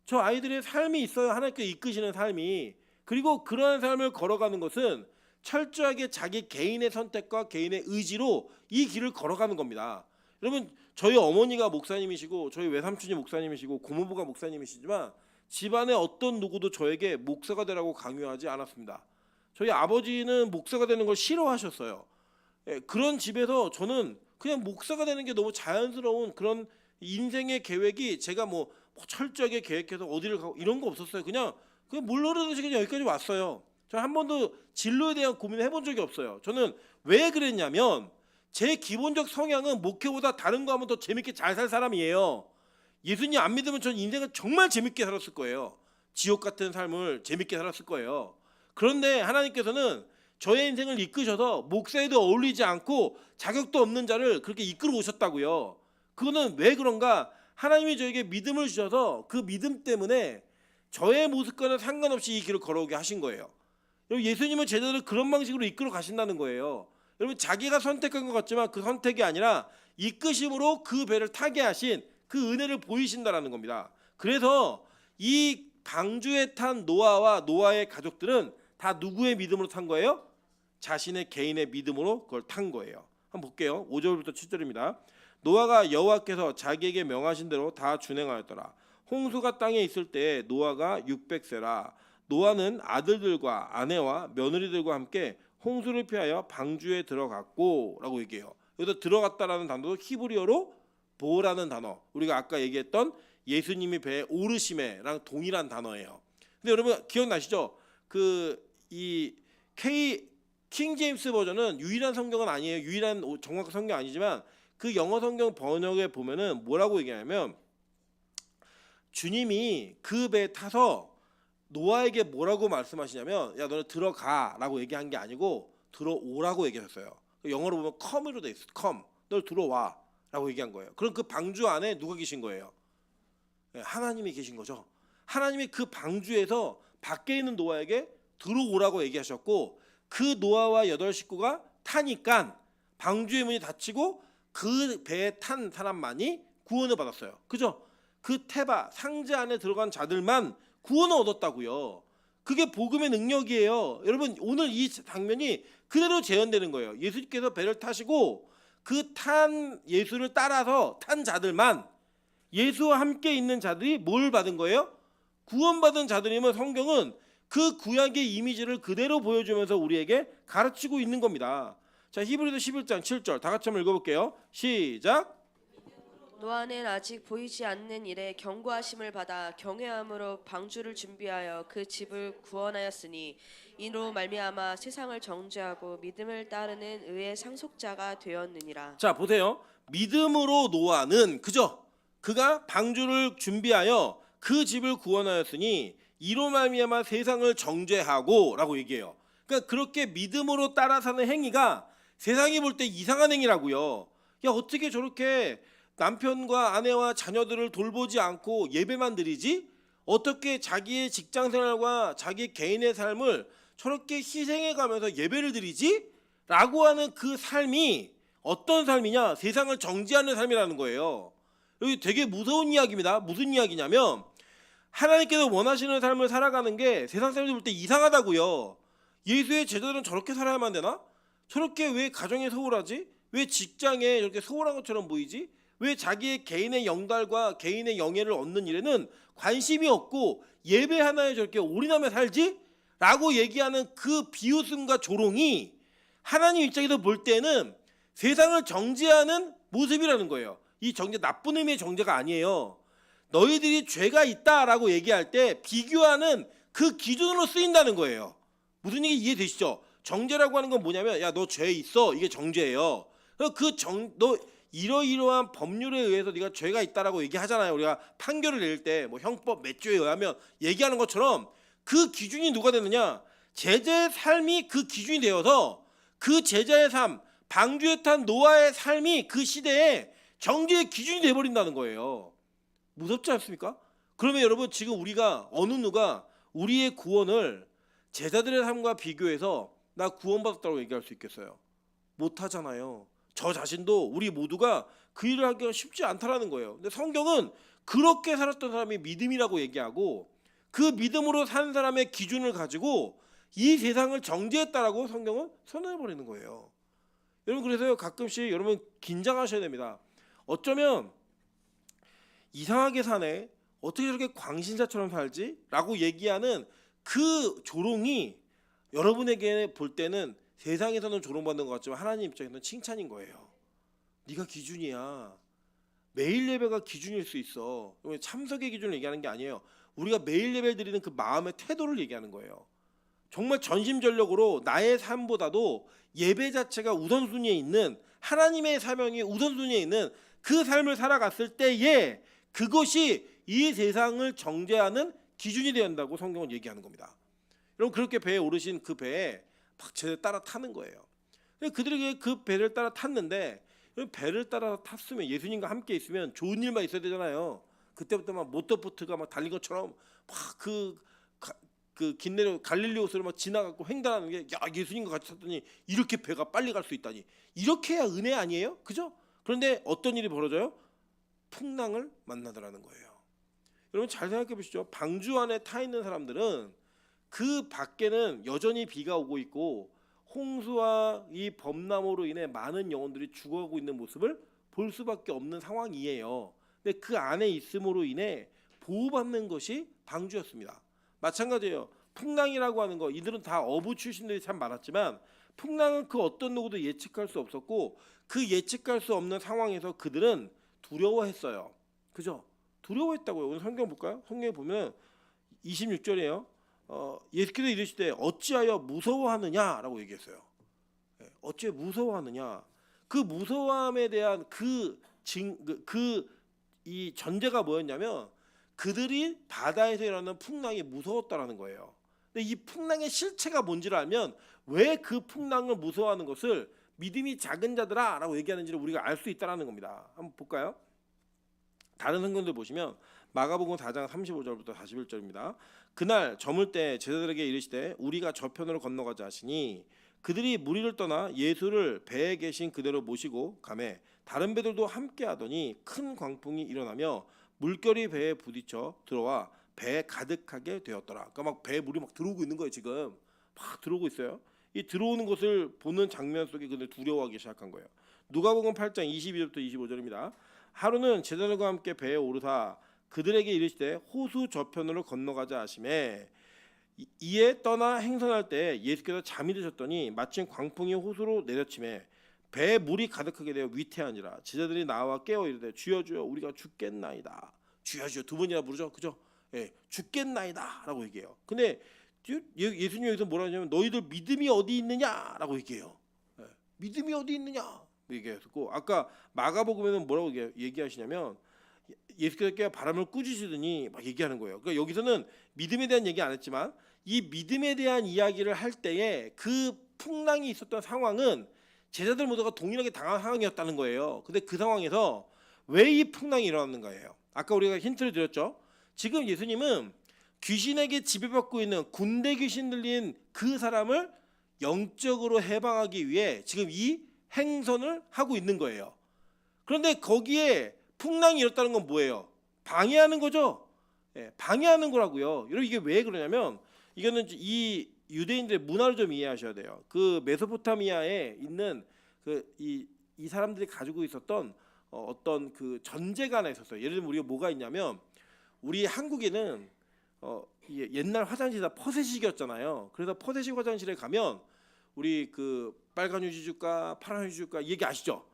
저 아이들의 삶이 있어요. 하나님께서 이끄시는 삶이. 그리고 그러한 삶을 걸어가는 것은 철저하게 자기 개인의 선택과 개인의 의지로 이 길을 걸어가는 겁니다. 여러분 저희 어머니가 목사님이시고 저희 외삼촌이 목사님이시고 고모부가 목사님이시지만 집안의 어떤 누구도 저에게 목사가 되라고 강요하지 않았습니다. 저희 아버지는 목사가 되는 걸 싫어하셨어요. 그런 집에서 저는 그냥 목사가 되는 게 너무 자연스러운 그런 인생의 계획이 제가 뭐 철저하게 계획해서 어디를 가고 이런 거 없었어요. 그냥 물 흐르듯이 그냥 여기까지 왔어요. 저는 한 번도 진로에 대한 고민을 해본 적이 없어요. 저는 왜 그랬냐면 제 기본적 성향은 목회보다 다른 거 하면 더 재밌게 잘 살 사람이에요. 예수님 안 믿으면 전 인생을 정말 재밌게 살았을 거예요. 지옥 같은 삶을 재밌게 살았을 거예요. 그런데 하나님께서는 저의 인생을 이끄셔서 목사에도 어울리지 않고 자격도 없는 자를 그렇게 이끌어 오셨다고요. 그거는 왜 그런가? 하나님이 저에게 믿음을 주셔서 그 믿음 때문에 저의 모습과는 상관없이 이 길을 걸어오게 하신 거예요. 여러분 예수님은 제자들을 그런 방식으로 이끌어 가신다는 거예요. 여러분 자기가 선택한 것 같지만 그 선택이 아니라 이끄심으로 그 배를 타게 하신 그 은혜를 보이신다라는 겁니다. 그래서 이 방주에 탄 노아와 노아의 가족들은 다 누구의 믿음으로 탄 거예요? 자신의 개인의 믿음으로 그걸 탄 거예요. 한번 볼게요. 5절부터 7절입니다. 노아가 여호와께서 자기에게 명하신 대로 다 준행하였더라. 홍수가 땅에 있을 때 노아가 600세라. 노아는 아들들과 아내와 며느리들과 함께 홍수를 피하여 방주에 들어갔고 라고 얘기해요. 여기서 들어갔다라는 단어도 히브리어로 보라는 단어, 우리가 아까 얘기했던 예수님이 배에 오르심에랑 동일한 단어예요. 근데 여러분 기억나시죠? 이 킹 제임스 버전은 유일한 성경은 아니에요. 유일한 정확한 성경 아니지만 그 영어 성경 번역에 보면은 뭐라고 얘기하냐면 주님이 그 배에 타서 노아에게 뭐라고 말씀하시냐면 야 너는 들어가라고 얘기한 게 아니고 들어오라고 얘기했어요. 영어로 보면 come으로 돼 있어. come. 널 들어와라고 얘기한 거예요. 그럼 그 방주 안에 누가 계신 거예요? 하나님이 계신 거죠. 하나님이 그 방주에서 밖에 있는 노아에게 들어오라고 얘기하셨고 그 노아와 8식구가 타니까 방주의 문이 닫히고 그 배에 탄 사람만이 구원을 받았어요. 그죠? 그 테바 상자 안에 들어간 자들만 구원을 얻었다고요. 그게 복음의 능력이에요. 여러분 오늘 이 장면이 그대로 재현되는 거예요. 예수님께서 배를 타시고 그 탄 예수를 따라서 탄 자들만, 예수와 함께 있는 자들이 뭘 받은 거예요? 구원받은 자들이면 성경은 그 구약의 이미지를 그대로 보여주면서 우리에게 가르치고 있는 겁니다. 자, 히브리서 11장 7절 다 같이 한번 읽어볼게요. 시작. 노아는 아직 보이지 않는 일에 경고하심을 받아 경외함으로 방주를 준비하여 그 집을 구원하였으니 이로 말미암아 세상을 정죄하고 믿음을 따르는 의의 상속자가 되었느니라. 자, 보세요. 믿음으로 노아는, 그죠? 그가 방주를 준비하여 그 집을 구원하였으니 이로 말미암아 세상을 정죄하고 라고 얘기해요. 그러니까 그렇게 믿음으로 따라 사는 행위가 세상이 볼 때 이상한 행위라고요. 야, 어떻게 저렇게 남편과 아내와 자녀들을 돌보지 않고 예배만 드리지? 어떻게 자기의 직장 생활과 자기 개인의 삶을 저렇게 희생해 가면서 예배를 드리지? 라고 하는 그 삶이 어떤 삶이냐? 세상을 정죄하는 삶이라는 거예요. 여기 되게 무서운 이야기입니다. 무슨 이야기냐면 하나님께서 원하시는 삶을 살아가는 게 세상 사람들이 볼 때 이상하다고요. 예수의 제자들은 저렇게 살아야만 되나? 저렇게 왜 가정에 소홀하지? 왜 직장에 저렇게 소홀한 것처럼 보이지? 왜 자기의 개인의 영달과 개인의 영예를 얻는 일에는 관심이 없고 예배 하나에 저렇게 올인하며 살지? 라고 얘기하는 그 비웃음과 조롱이 하나님 입장에서 볼 때는 세상을 정죄하는 모습이라는 거예요. 이 정죄 나쁜 의미의 정죄가 아니에요. 너희들이 죄가 있다라고 얘기할 때 비교하는 그 기준으로 쓰인다는 거예요. 무슨 얘기 이해되시죠? 정죄라고 하는 건 뭐냐면 야 너 죄 있어, 이게 정죄예요. 너 이러이러한 법률에 의해서 네가 죄가 있다라고 얘기하잖아요. 우리가 판결을 낼 때 뭐 형법 몇 조에 의하면 얘기하는 것처럼 그 기준이 누가 되느냐? 제자의 삶이 그 기준이 되어서 그 제자의 삶, 방주에 탄 노아의 삶이 그 시대에 정죄의 기준이 돼버린다는 거예요. 무섭지 않습니까? 그러면 여러분 지금 우리가 어느 누가 우리의 구원을 제자들의 삶과 비교해서 나 구원받았다고 얘기할 수 있겠어요? 못하잖아요. 저 자신도 우리 모두가 그 일을 하기가 쉽지 않다라는 거예요. 근데 성경은 그렇게 살았던 사람이 믿음이라고 얘기하고 그 믿음으로 산 사람의 기준을 가지고 이 세상을 정죄했다라고 성경은 선언해버리는 거예요. 여러분 그래서 가끔씩 여러분 긴장하셔야 됩니다. 어쩌면 이상하게 사네, 어떻게 저렇게 광신자처럼 살지? 라고 얘기하는 그 조롱이 여러분에게 볼 때는 세상에서는 조롱받는 것 같지만 하나님 입장에서는 칭찬인 거예요. 네가 기준이야. 매일 예배가 기준일 수 있어. 참석의 기준을 얘기하는 게 아니에요. 우리가 매일 예배 드리는 그 마음의 태도를 얘기하는 거예요. 정말 전심전력으로 나의 삶보다도 예배 자체가 우선순위에 있는, 하나님의 사명이 우선순위에 있는 그 삶을 살아갔을 때에 그것이 이 세상을 정죄하는 기준이 되어야 한다고 성경은 얘기하는 겁니다. 여러분 그렇게 배에 오르신 그 배에 막 제대로 따라 타는 거예요. 그들에게 그 배를 따라 탔는데, 배를 따라 탔으면 예수님과 함께 있으면 좋은 일만 있어야 되잖아요. 그때부터 막 모터보트가 막 달린 것처럼 막 그 긴내려 갈릴리오스를 막 지나가고 횡단하는 게, 야 예수님과 같이 탔더니 이렇게 배가 빨리 갈 수 있다니, 이렇게 해야 은혜 아니에요? 그죠? 그런데 어떤 일이 벌어져요? 풍랑을 만나더라는 거예요. 여러분 잘 생각해 보시죠. 방주 안에 타 있는 사람들은 그 밖에는 여전히 비가 오고 있고 홍수와 이 범람으로 인해 많은 영혼들이 죽어가고 있는 모습을 볼 수밖에 없는 상황이에요. 근데 그 안에 있음으로 인해 보호받는 것이 방주였습니다. 마찬가지예요. 풍랑이라고 하는 거, 이들은 다 어부 출신들이 참 많았지만 풍랑은 그 어떤 누구도 예측할 수 없었고 그 예측할 수 없는 상황에서 그들은 두려워했어요. 그죠? 두려워했다고요. 오늘 성경 볼까요? 성경에 보면 26절이에요. 예수께서 이르시되 어찌하여 무서워하느냐라고 얘기했어요. 어찌 무서워하느냐? 그 무서워함에 대한 이 전제가 뭐였냐면 그들이 바다에서 일어나는 풍랑이 무서웠다라는 거예요. 근데 이 풍랑의 실체가 뭔지를 알면 왜 그 풍랑을 무서워하는 것을 믿음이 작은 자들아라고 얘기하는지를 우리가 알 수 있다라는 겁니다. 한번 볼까요? 다른 성경들 보시면 마가복음 4장 35절부터 41절입니다. 그날 저물 때 제자들에게 이르시되 우리가 저편으로 건너가자 하시니 그들이 무리를 떠나 예수를 배에 계신 그대로 모시고 가매 다른 배들도 함께 하더니 큰 광풍이 일어나며 물결이 배에 부딪혀 들어와 배에 가득하게 되었더라. 그러니까 막 배에 물이 막 들어오고 있는 거예요. 지금 막 들어오고 있어요. 이 들어오는 것을 보는 장면 속에 그들 두려워하기 시작한 거예요. 누가복음 8장 22절부터 25절입니다. 하루는 제자들과 함께 배에 오르사 그들에게 이르시되 호수 저편으로 건너가자 하시매 이에 떠나 행선할 때 예수께서 잠이 드셨더니 마침 광풍이 호수로 내려치매 배에 물이 가득하게 되어 위태하니라. 제자들이 나와 깨어 이르되 주여 주여 우리가 죽겠나이다. 주여 주여 두 번이나 부르죠. 그죠? 예, 죽겠나이다라고 얘기해요. 근데 예수님 여기서 뭐라 하냐면 너희들 믿음이 어디 있느냐라고 얘기해요. 예, 믿음이 어디 있느냐 얘기했고 아까 마가복음에는 뭐라고 얘기하시냐면 예수께서 깨어 바람을 꾸짖으시더니 막 얘기하는 거예요. 그러니까 여기서는 믿음에 대한 얘기 안 했지만 이 믿음에 대한 이야기를 할 때에 그 풍랑이 있었던 상황은 제자들 모두가 동일하게 당한 상황이었다는 거예요. 근데 그 상황에서 왜 이 풍랑이 일어났는가예요. 아까 우리가 힌트를 드렸죠. 지금 예수님은 귀신에게 지배받고 있는 군대 귀신 들린 그 사람을 영적으로 해방하기 위해 지금 이 행선을 하고 있는 거예요. 그런데 거기에 풍랑이 일었다는 건 뭐예요? 방해하는 거죠. 예, 방해하는 거라고요. 여러분 이게 왜 그러냐면 이거는 이 유대인들의 문화를 좀 이해하셔야 돼요. 그 메소포타미아에 있는 이 사람들이 가지고 있었던 어떤 그 전제가 하나 있었어요. 예를 들면 우리가 뭐가 있냐면 우리 한국에는 옛날 화장실이 다 퍼세식이었잖아요. 그래서 퍼세식 화장실에 가면 우리 그 빨간 휴지 줄까 파란 휴지 줄까 얘기 아시죠?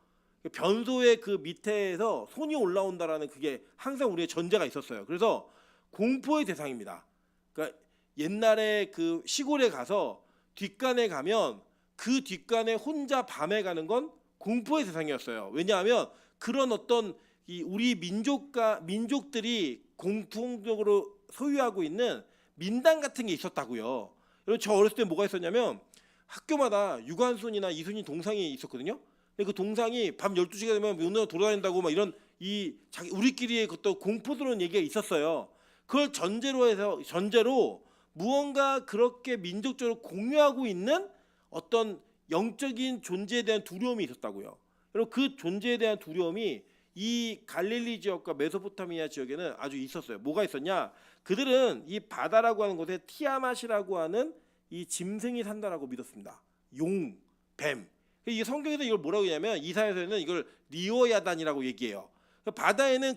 변소의 그 밑에서 손이 올라온다라는 그게 항상 우리의 전제가 있었어요. 그래서 공포의 대상입니다. 그러니까 옛날에 그 시골에 가서 뒷간에 가면 그 뒷간에 혼자 밤에 가는 건 공포의 대상이었어요. 왜냐하면 그런 어떤 우리 민족들이 공통적으로 소유하고 있는 민당 같은 게 있었다고요. 여러분 저 어렸을 때 뭐가 있었냐면 학교마다 유관순이나 이순이 동상이 있었거든요. 근데 그 동상이 밤 12시가 되면 눈으로 돌아다닌다고 막 이런 우리끼리의 어떤 공포스러운 얘기가 있었어요. 그걸 전제로 무언가 그렇게 민족적으로 공유하고 있는 어떤 영적인 존재에 대한 두려움이 있었다고요. 그리고 그 존재에 대한 두려움이 이 갈릴리 지역과 메소포타미아 지역에는 아주 있었어요. 뭐가 있었냐? 그들은 이 바다라고 하는 곳에 티아맛이라고 하는 이 짐승이 산다라고 믿었습니다. 용, 뱀. 이 성경에서 이걸 뭐라고 하냐면 이사야서에는 이걸 리오야단이라고 얘기해요. 바다에는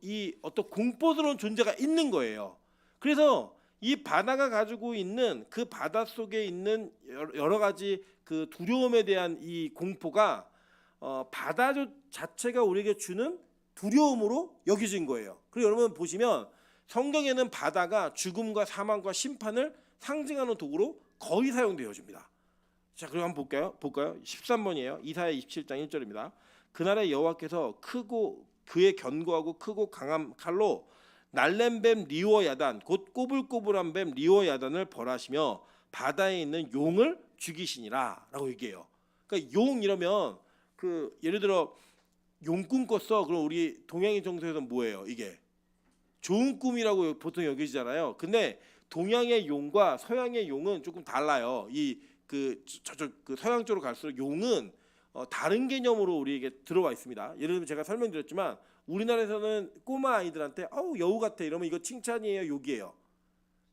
이 어떤 공포스러운 존재가 있는 거예요. 그래서 이 바다가 가지고 있는 그 바다 속에 있는 여러 가지 그 두려움에 대한 이 공포가 바다 자체가 우리에게 주는 두려움으로 여겨진 거예요. 그리고 여러분 보시면 성경에는 바다가 죽음과 사망과 심판을 상징하는 도구로 거의 사용되어집니다. 자, 그럼 한번 볼까요? 13번이에요. 이사야 27장 1절입니다. 그날에 여호와께서 크고 그의 견고하고 크고 강한 칼로 날랜 뱀 리오야단 곧 꼬불꼬불한 뱀 리오야단을 벌하시며 바다에 있는 용을 죽이시니라라고 얘기해요. 그러니까 용 이러면 그 예를 들어 용 꿈 꿨어. 그럼 우리 동양인 정서에서는 뭐예요? 이게 좋은 꿈이라고 보통 여기잖아요. 근데 동양의 용과 서양의 용은 조금 달라요. 저쪽 그 서양 쪽으로 갈수록 용은 다른 개념으로 우리에게 들어와 있습니다. 예를 들면 제가 설명드렸지만 우리나라에서는 꼬마 아이들한테 어우 여우 같아 이러면 이거 칭찬이에요, 욕이에요?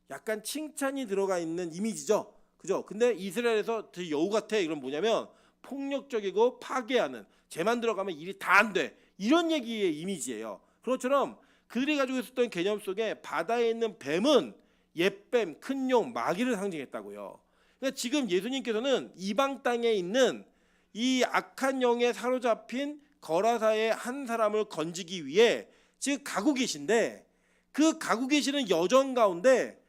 약간 칭찬이 들어가 있는 이미지죠, 그죠? 근데 이스라엘에서 되게 여우 같아 이건 뭐냐면 폭력적이고 파괴하는, 쟤만 들어가면 일이 다 안 돼, 이런 얘기의 이미지예요. 그것처럼 그들이 가지고 있었던 개념 속에 바다에 있는 뱀은 옛뱀, 큰 용, 마귀를 상징했다고요. 그러니까 지금 예수님께서는 이방 땅에 있는 이 악한 영에 사로잡힌 거라사의 한 사람을 건지기 위해 지금 가고 계신데, 그 가고 계시는 여정 가운데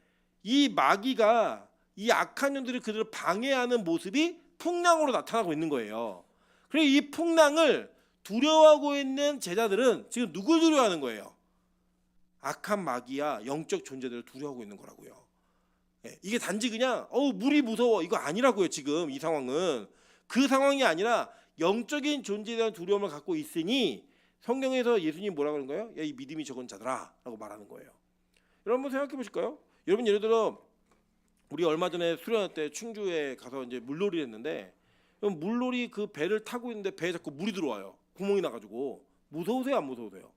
이 마귀가 이 악한 영들이 그들을 방해하는 모습이 풍랑으로 나타나고 있는 거예요. 그리고 이 풍랑을 두려워하고 있는 제자들은 지금 누굴 두려워하는 거예요? 악한 마귀야 영적 존재들을 두려워하고 있는 거라고요. 이게 단지 그냥 물이 무서워 이거 아니라고요. 지금 이 상황은 그 상황이 아니라 영적인 존재에 대한 두려움을 갖고 있으니 성경에서 예수님이 뭐라고 하는 거예요? 야, 이 믿음이 적은 자들아 라고 말하는 거예요. 여러분 한번 생각해 보실까요? 여러분 예를 들어 우리 얼마 전에 수련회 때 충주에 가서 이제 물놀이를 했는데, 물놀이 그 배를 타고 있는데 배에 자꾸 물이 들어와요. 구멍이 나가지고. 무서우세요, 안 무서우세요?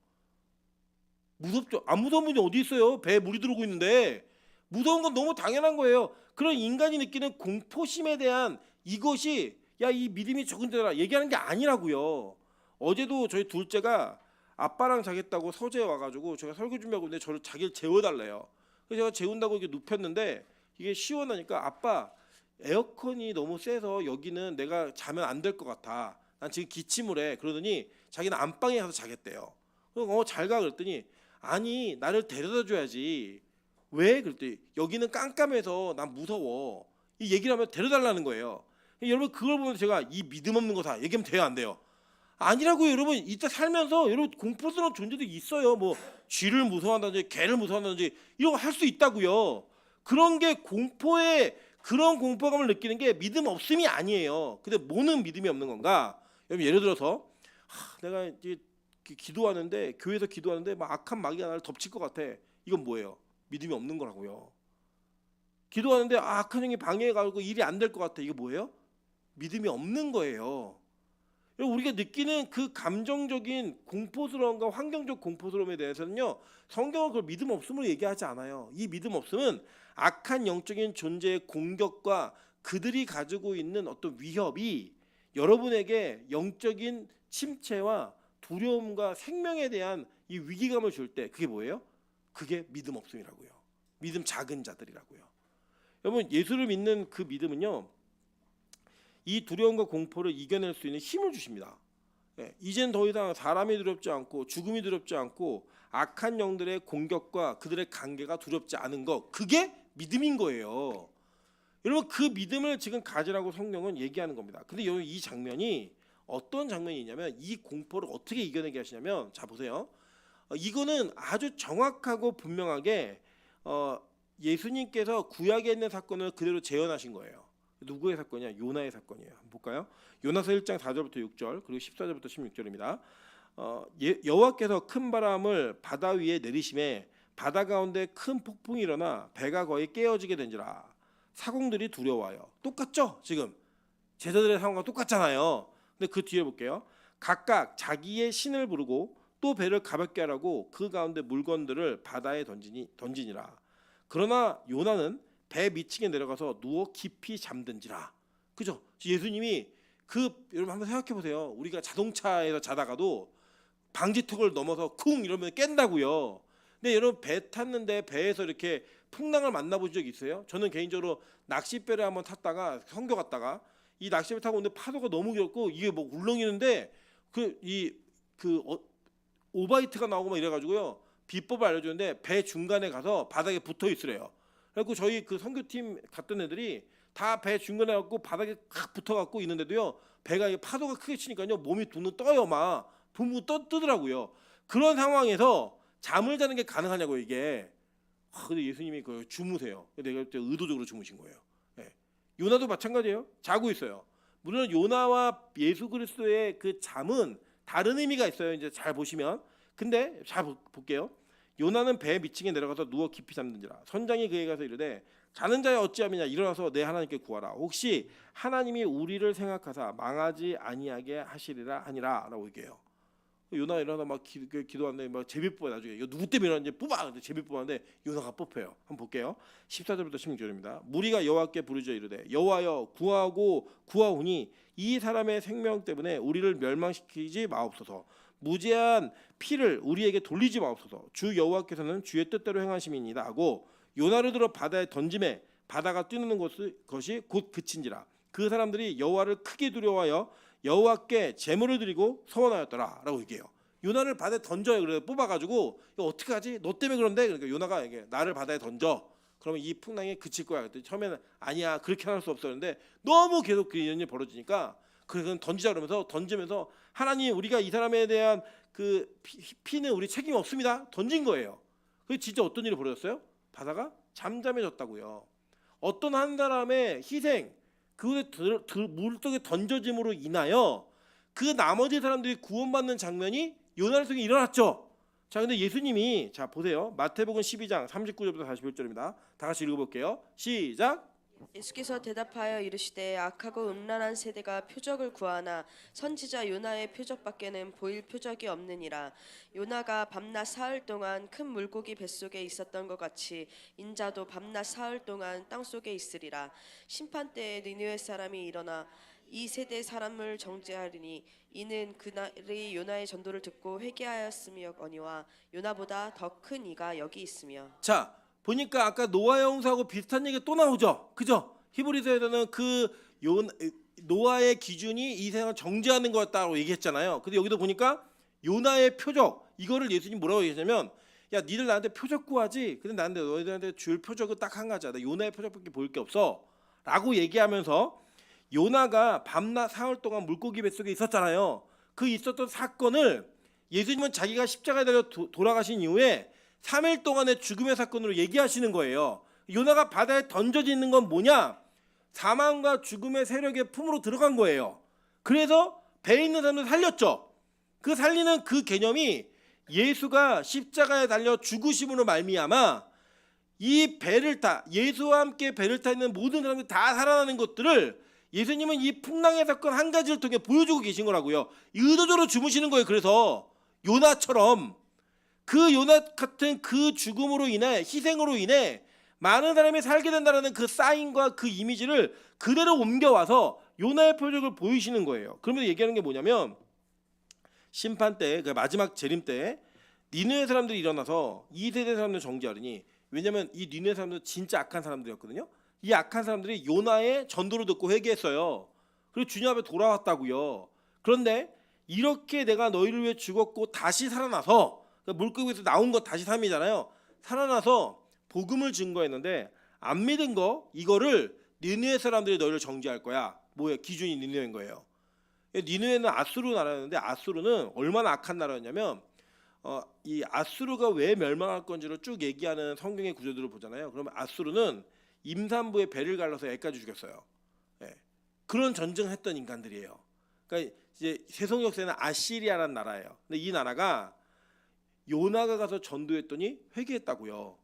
무섭죠. 안 무서운 분이 어디 있어요? 배에 물이 들어오고 있는데. 무서운 건 너무 당연한 거예요. 그런 인간이 느끼는 공포심에 대한 이것이 야, 이 믿음이 적은 자라 얘기하는 게 아니라고요. 어제도 저희 둘째가 아빠랑 자겠다고 서재에 와가지고 제가 설교 준비하고 있는데 저를 자기를 재워달래요. 그래서 제가 재운다고 이렇게 눕혔는데 이게 시원하니까 아빠 에어컨이 너무 세서 여기는 내가 자면 안 될 것 같아. 난 지금 기침을 해. 그러더니 자기는 안방에 가서 자겠대요. 잘 가 그랬더니 아니 나를 데려다 줘야지. 왜? 그랬더니 여기는 깜깜해서 난 무서워. 이 얘기를 하면 데려달라는 거예요. 여러분 그걸 보면 제가 이 믿음 없는 거 다 얘기하면 돼요, 안 돼요? 아니라고요. 여러분 이따 살면서 여러분 공포스러운 존재도 있어요. 뭐 쥐를 무서워한다든지 개를 무서워한다든지 이런 거 할 수 있다고요. 그런 게 공포에 그런 공포감을 느끼는 게 믿음 없음이 아니에요. 근데 뭐는 믿음이 없는 건가? 여러분 예를 들어서 내가 이제 기도하는데 교회에서 기도하는데 막 악한 마귀가 나를 덮칠 것 같아. 이건 뭐예요? 믿음이 없는 거라고요. 기도하는데 악한 영이 방해해가지고 일이 안 될 것 같아. 이거 뭐예요? 믿음이 없는 거예요. 우리가 느끼는 그 감정적인 공포스러움과 환경적 공포스러움에 대해서는요, 성경은 그걸 믿음 없음으로 얘기하지 않아요. 이 믿음 없음은 악한 영적인 존재의 공격과 그들이 가지고 있는 어떤 위협이 여러분에게 영적인 침체와 두려움과 생명에 대한 이 위기감을 줄 때 그게 뭐예요? 그게 믿음 없음이라고요. 믿음 작은 자들이라고요. 여러분 예수를 믿는 그 믿음은요, 이 두려움과 공포를 이겨낼 수 있는 힘을 주십니다. 이젠 더 이상 사람이 두렵지 않고 죽음이 두렵지 않고 악한 영들의 공격과 그들의 관계가 두렵지 않은 것, 그게 믿음인 거예요. 여러분 그 믿음을 지금 가지라고 성경은 얘기하는 겁니다. 근데 여러분 이 장면이 어떤 장면이냐면 이 공포를 어떻게 이겨내게 하시냐면, 자 보세요. 이거는 아주 정확하고 분명하게 예수님께서 구약에 있는 사건을 그대로 재현하신 거예요. 누구의 사건이냐? 요나의 사건이에요. 한번 볼까요? 요나서 1장 4절부터 6절 그리고 14절부터 16절입니다. 여호와께서 큰 바람을 바다 위에 내리심에 바다 가운데 큰 폭풍이 일어나 배가 거의 깨어지게 된지라. 사공들이 두려워하여. 똑같죠? 지금 제자들의 상황과 똑같잖아요. 근데 그 뒤에 볼게요. 각각 자기의 신을 부르고 또 배를 가볍게 하라고 그 가운데 물건들을 바다에 던지니라. 그러나 요나는 배 밑층에 내려가서 누워 깊이 잠든지라. 그죠? 예수님이 여러분 한번 생각해 보세요. 우리가 자동차에서 자다가도 방지턱을 넘어서 쿵 이러면 깬다고요. 근데 여러분 배 탔는데 배에서 이렇게 풍랑을 만나보신 적 있어요? 저는 개인적으로 낚싯배를 한번 탔다가 선교 갔다가 이 낚싯배 타고 오는데 파도가 너무 길었고 이게 뭐 울렁이는데 오바이트가 나오고 막 이래가지고요, 비법을 알려주는데 배 중간에 가서 바닥에 붙어 있으래요. 그래갖고 저희 그 선교팀 갔던 애들이 다 배 중간에 갖고 바닥에 확 붙어갖고 있는데도요, 배가 파도가 크게 치니까요 몸이 둥둥 떠요. 막 붕붕 뜨더라고요. 그런 상황에서 잠을 자는 게 가능하냐고 이게. 근데 예수님이 그 주무세요. 내가 의도적으로 주무신 거예요. 요나도 마찬가지예요. 자고 있어요. 물론 요나와 예수 그리스도의 그 잠은 다른 의미가 있어요. 이제 잘 보시면. 근데 잘 볼게요. 요나는 배 밑층에 내려가서 누워 깊이 잠든지라. 선장이 그에게 가서 이르되 자는 자여 어찌함이냐. 일어나서 내 하나님께 구하라. 혹시 하나님이 우리를 생각하사 망하지 아니하게 하시리라 하니라 라고 얘기해요. 요나 일어나 막 기도하는데 막 제비 뽑아. 나중에 이거 누구 때문에 일어났는지 뽑아. 근데 제비 뽑았는데 요나가 뽑혀요. 한번 볼게요. 14절부터 16절입니다. 무리가 여호와께 부르짖어 이르되 여호와여 구하고 구하오니 이 사람의 생명 때문에 우리를 멸망시키지 마옵소서. 무제한 피를 우리에게 돌리지 마옵소서. 주 여호와께서는 주의 뜻대로 행하심이니이다 하고 요나를 들어 바다에 던짐에 바다가 뛰는 것이 곧 그친지라. 그 사람들이 여호와를 크게 두려워하여 여호와께 제물을 드리고 서원하였더라라고 얘기해요. 요나를 바다에 던져요. 그래서 뽑아가지고 이거 어떻게 하지? 너 때문에 그런데 그러니까 요나가 이게 나를 바다에 던져. 그러면 이 풍랑이 그칠 거야. 그랬더니 처음에는 아니야 그렇게 할 수 없었는데 너무 계속 그 일이 벌어지니까 그래서 던지자 그러면서 던지면서 하나님 우리가 이 사람에 대한 그 피는 우리 책임 없습니다. 던진 거예요. 그게 진짜 어떤 일이 벌어졌어요? 바다가 잠잠해졌다고요. 어떤 한 사람의 희생 그 물속에 던져짐으로 인하여 그 나머지 사람들이 구원받는 장면이 요나를 통해 일어났죠. 자, 근데 예수님이 자 보세요. 마태복음 12장 39절부터 41절입니다. 다 같이 읽어볼게요. 시작. 예수께서 대답하여 이르시되 악하고 음란한 세대가 표적을 구하나 선지자 요나의 표적밖에는 보일 표적이 없느니라. 요나가 밤낮 사흘 동안 큰 물고기 뱃속에 있었던 것 같이 인자도 밤낮 사흘 동안 땅속에 있으리라. 심판때에 니느웨 사람이 일어나 이 세대 사람을 정죄하리니 이는 그날이 요나의 전도를 듣고 회개하였음이거니와 요나보다 더 큰 이가 여기 있으며. 자 보니까 아까 노아의 홍수하고 비슷한 얘기가 또 나오죠. 그죠? 히브리서에서는 그 노아의 기준이 이 세상을 정죄하는 거였다고 얘기했잖아요. 근데 여기도 보니까 요나의 표적 이거를 예수님 뭐라고 얘기했냐면 야 니들 나한테 표적 구하지. 근데 나한테 너희들한테 줄 표적은 딱 한 가지야. 나 요나의 표적밖에 보일 게 없어. 라고 얘기하면서 요나가 밤낮 사흘 동안 물고기 뱃속에 있었잖아요. 그 있었던 사건을 예수님은 자기가 십자가에 달려 돌아가신 이후에 3일 동안의 죽음의 사건으로 얘기하시는 거예요. 요나가 바다에 던져지는 건 뭐냐? 사망과 죽음의 세력의 품으로 들어간 거예요. 그래서 배에 있는 사람들 살렸죠. 그 살리는 그 개념이 예수가 십자가에 달려 죽으심으로 말미암아 이 배를 타 예수와 함께 배를 타 있는 모든 사람들이 다 살아나는 것들을 예수님은 이 풍랑의 사건 한 가지를 통해 보여주고 계신 거라고요. 의도적으로 주무시는 거예요. 그래서 요나처럼 그 요나 같은 그 죽음으로 인해 희생으로 인해 많은 사람이 살게 된다는 그 사인과 그 이미지를 그대로 옮겨와서 요나의 표적을 보이시는 거예요. 그러면서 얘기하는 게 뭐냐면 심판 때 그 마지막 재림 때 니느웨 사람들이 일어나서 이 세대 사람들 정죄하리니 왜냐하면 이 니느웨 사람들은 진짜 악한 사람들이었거든요. 이 악한 사람들이 요나의 전도를 듣고 회개했어요. 그리고 주님 앞에 돌아왔다고요. 그런데 이렇게 내가 너희를 위해 죽었고 다시 살아나서 물고기에서 나온 거 다시 삶이잖아요. 살아나서 복음을 증거했는데 안 믿은 거 이거를 니느웨 사람들이 너희를 정죄할 거야. 뭐야? 기준이 니느웨인 거예요. 니느웨는 아수르 나라였는데 아수르는 얼마나 악한 나라였냐면 이 아수르가 왜 멸망할 건지를 쭉 얘기하는 성경의 구조들을 보잖아요. 그러면 아수르는 임산부의 배를 갈라서 애까지 죽였어요. 예. 그런 전쟁했던 인간들이에요. 그러니까 이제 세속 역사에는 아시리아라는 나라예요. 근데 이 나라가 요나가 가서 전도했더니 회개했다고요.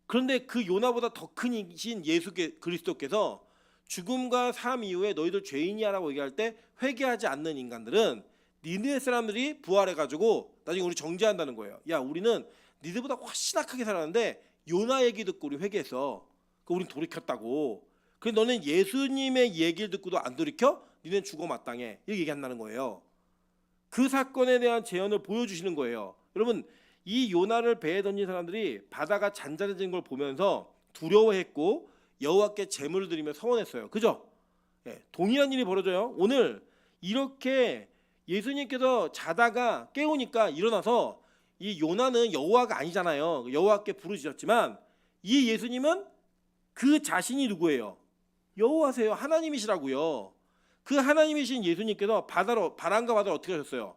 그런데 그 요나보다 더 큰 이신 예수 그리스도께서 죽음과 삶 이후에 너희들 죄인이야라고 얘기할 때 회개하지 않는 인간들은 니느웨 사람들이 부활해가지고 나중에 우리 정죄한다는 거예요. 야 우리는 니들보다 훨씬 악하게 살았는데 요나 얘기 듣고 우리 회개했어. 그 우린 돌이켰다고. 그래 너는 예수님의 얘기를 듣고도 안 돌이켜? 니는 죽어 마땅해. 이렇게 얘기한다는 거예요. 그 사건에 대한 재현을 보여주시는 거예요. 여러분 이 요나를 배에 던진 사람들이 바다가 잔잔해진 걸 보면서 두려워했고 여호와께 제물을 드리며 서원했어요. 그죠? 예, 동일한 일이 벌어져요. 오늘 이렇게 예수님께서 자다가 깨우니까 일어나서 이 요나는 여호와가 아니잖아요. 여호와께 부르짖었지만 이 예수님은 그 자신이 누구예요? 여호와세요. 하나님이시라고요. 그 하나님이신 예수님께서 바람과 바다를 어떻게 하셨어요?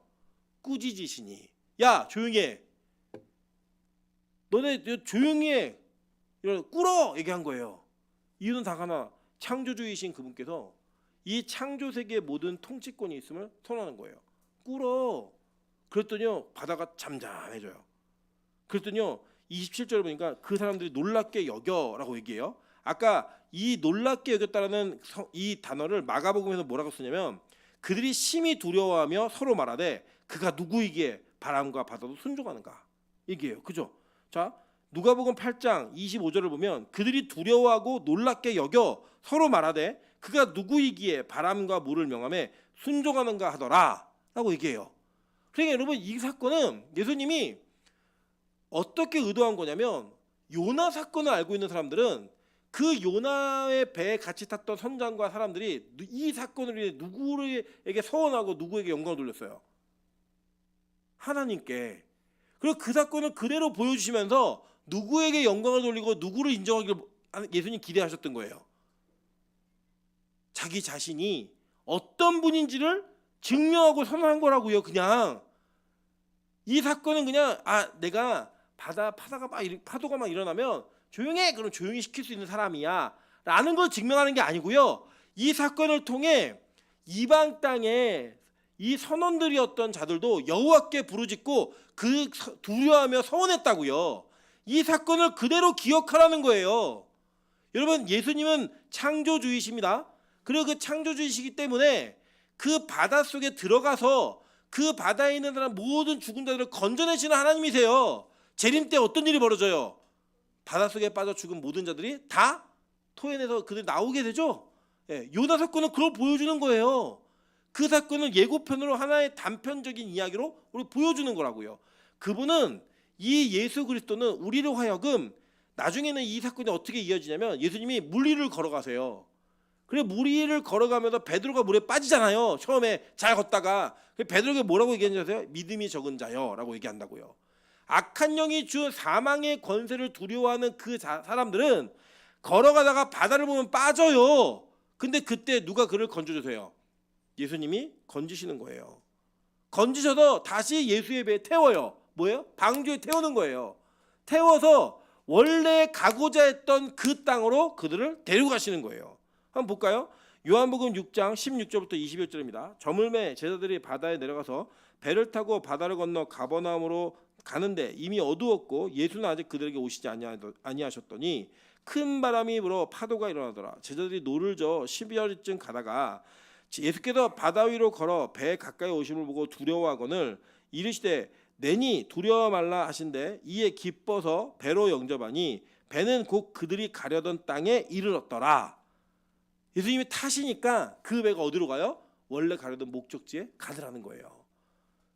꾸짖으시니 야 조용히 해. 너네 조용히 해. 이런 꿇어 얘기한 거예요. 이유는 다 하나 창조주이신 그분께서 이 창조 세계의 모든 통치권이 있음을 선언하는 거예요. 꿇어. 그랬더니요 바다가 잠잠해져요. 그랬더니요 27절에 보니까 그 사람들이 놀랍게 여겨라고 얘기해요. 아까 이 놀랍게 여겼다라는 이 단어를 마가복음에서 뭐라고 쓰냐면 그들이 심히 두려워하며 서로 말하되 그가 누구이기에 바람과 바다도 순종하는가? 이게요. 그죠? 자, 누가복음 8장 25절을 보면 그들이 두려워하고 놀랍게 여겨 서로 말하되 그가 누구이기에 바람과 물을 명함에 순종하는가 하더라 라고 얘기해요. 그러니까 여러분 이 사건은 예수님이 어떻게 의도한 거냐면 요나 사건을 알고 있는 사람들은 그 요나의 배에 같이 탔던 선장과 사람들이 이 사건을 위해 누구에게 서원하고 누구에게 영광을 돌렸어요? 하나님께. 그리고 그 사건을 그대로 보여주시면서 누구에게 영광을 돌리고 누구를 인정하기를 예수님 기대하셨던 거예요. 자기 자신이 어떤 분인지를 증명하고 선언한 거라고요. 그냥 이 사건은 그냥 내가 파도가 막 일어나면 조용해 그럼 조용히 시킬 수 있는 사람이야 라는 걸 증명하는 게 아니고요. 이 사건을 통해 이방 땅에 이 선원들이었던 자들도 여호와께 부르짖고 그 두려워하며 서원했다고요. 이 사건을 그대로 기억하라는 거예요. 여러분 예수님은 창조주이십니다. 그리고 그 창조주이시기 때문에 그 바다 속에 들어가서 그 바다에 있는 사람 모든 죽은 자들을 건져내시는 하나님이세요. 재림 때 어떤 일이 벌어져요? 바닷속에 빠져 죽은 모든 자들이 다 토해내서 그들 나오게 되죠. 요나 사건은 그걸 보여주는 거예요. 그 사건은 예고편으로 하나의 단편적인 이야기로 우리 보여주는 거라고요. 그분은 이 예수 그리스도는 우리로 하여금 나중에는 이 사건이 어떻게 이어지냐면 예수님이 물 위를 걸어가세요. 그래 물 위를 걸어가면서 베드로가 물에 빠지잖아요. 처음에 잘 걷다가 베드로에게 뭐라고 얘기하는지 아세요? 믿음이 적은 자요 라고 얘기한다고요. 악한 영이 준 사망의 권세를 두려워하는 그 사람들은 걸어가다가 바다를 보면 빠져요. 근데 그때 누가 그를 건져주세요? 예수님이 건지시는 거예요. 건지셔서 다시 예수의 배에 태워요. 뭐예요? 방주에 태우는 거예요. 태워서 원래 가고자 했던 그 땅으로 그들을 데려가시는 거예요. 한번 볼까요? 요한복음 6장 16절부터 21절입니다. 저물매 제자들이 바다에 내려가서 배를 타고 바다를 건너 가버나움으로 가는데 이미 어두웠고 예수는 아직 그들에게 오시지 아니하셨더니 큰 바람이 불어 파도가 일어나더라. 제자들이 노를 저 12월쯤 가다가 예수께서 바다 위로 걸어 배 가까이 오심을 보고 두려워하거늘 이르시되 내니 두려워 말라 하신대 이에 기뻐서 배로 영접하니 배는 곧 그들이 가려던 땅에 이르렀더라. 예수님이 타시니까 그 배가 어디로 가요? 원래 가려던 목적지에 가더라는 거예요.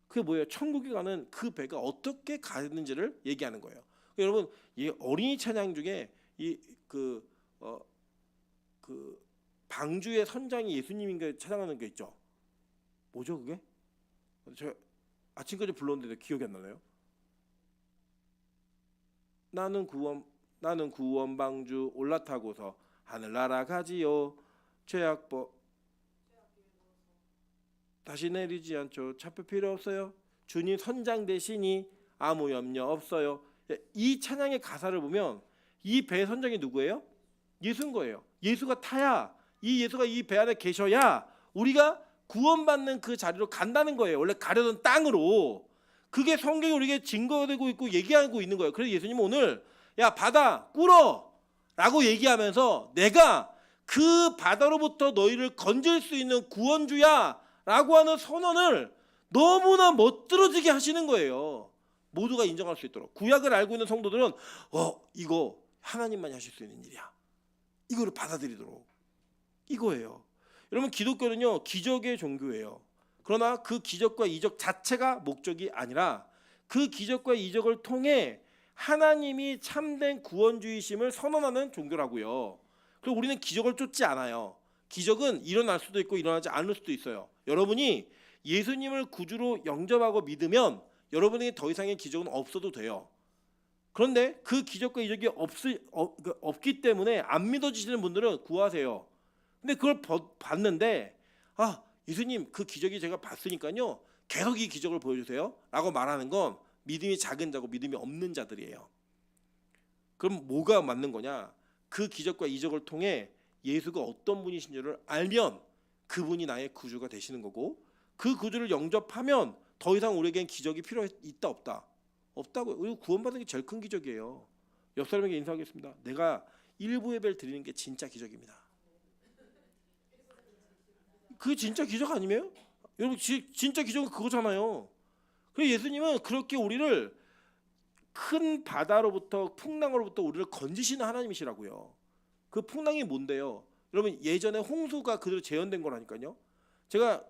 그게 뭐예요? 천국에 가는 그 배가 어떻게 가는지를 얘기하는 거예요. 여러분 이 어린이 찬양 중에 그 방주의 선장이 예수님인가 찬양하는 게 있죠. 뭐죠 그게? 제가 아침까지 불렀는데 기억이 안 나네요. 나는 구원 방주 올라타고서 하늘 날아가지요. 죄악보 다시 내리지 않죠. 차표 필요 없어요. 주님 선장 되시니 아무 염려 없어요. 이 찬양의 가사를 보면 이 배 선장이 누구예요? 예수인 거예요. 예수가 타야 이 예수가 이 배 안에 계셔야 우리가 구원받는 그 자리로 간다는 거예요. 원래 가려던 땅으로. 그게 성경이 우리에게 증거되고 있고 얘기하고 있는 거예요. 그래서 예수님은 오늘 야 바다 꿇어 라고 얘기하면서 내가 그 바다로부터 너희를 건질 수 있는 구원주야 라고 하는 선언을 너무나 멋들어지게 하시는 거예요. 모두가 인정할 수 있도록. 구약을 알고 있는 성도들은 이거 하나님만이 하실 수 있는 일이야. 이거를 받아들이도록. 이거예요. 여러분 기독교는요 기적의 종교예요. 그러나 그 기적과 이적 자체가 목적이 아니라 그 기적과 이적을 통해 하나님이 참된 구원주의심을 선언하는 종교라고요. 그리고 우리는 기적을 쫓지 않아요. 기적은 일어날 수도 있고 일어나지 않을 수도 있어요. 여러분이 예수님을 구주로 영접하고 믿으면 여러분에게 더 이상의 기적은 없어도 돼요. 그런데 그 기적과 이적이 없기 때문에 안 믿어지시는 분들은 구하세요. 근데 그걸 봤는데 예수님 그 기적이 제가 봤으니까요 계속 이 기적을 보여주세요 라고 말하는 건 믿음이 작은 자고 믿음이 없는 자들이에요. 그럼 뭐가 맞는 거냐? 그 기적과 이적을 통해 예수가 어떤 분이신지를 알면 그분이 나의 구주가 되시는 거고 그 구주를 영접하면 더 이상 우리에겐 기적이 있다 없다? 없다고요. 우리 구원받는 게 제일 큰 기적이에요. 옆 사람에게 인사하겠습니다. 내가 일부 예배를 드리는 게 진짜 기적입니다. 그게 진짜 기적 아니에요? 여러분 진짜 기적은 그거잖아요. 그래서 예수님은 그렇게 우리를 큰 바다로부터 풍랑으로부터 우리를 건지시는 하나님이시라고요. 그 풍랑이 뭔데요? 여러분 예전에 홍수가 그대로 재현된 거라니까요. 제가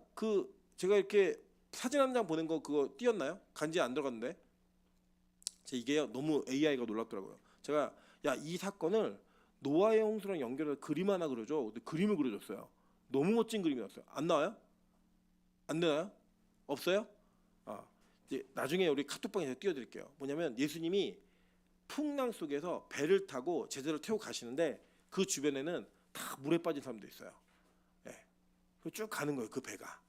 이렇게 사진 한 장 보낸 거 그거 띄었나요? 간지 안 들어갔는데. 이게요 너무 AI가 놀랍더라고요. 제가 야 이 사건을 노아의 홍수랑 연결해서 그림 하나 그려줘. 근데 그림을 그려줬어요. 너무 멋진 그림이었어요. 안 나와요? 안 되나요? 없어요? 이제 나중에 우리 카톡방에서 띄워드릴게요. 뭐냐면 예수님이 풍랑 속에서 배를 타고 제자를 태우고 가시는데 그 주변에는 다 물에 빠진 사람도 있어요. 예. 쭉 가는 거예요. 그 배가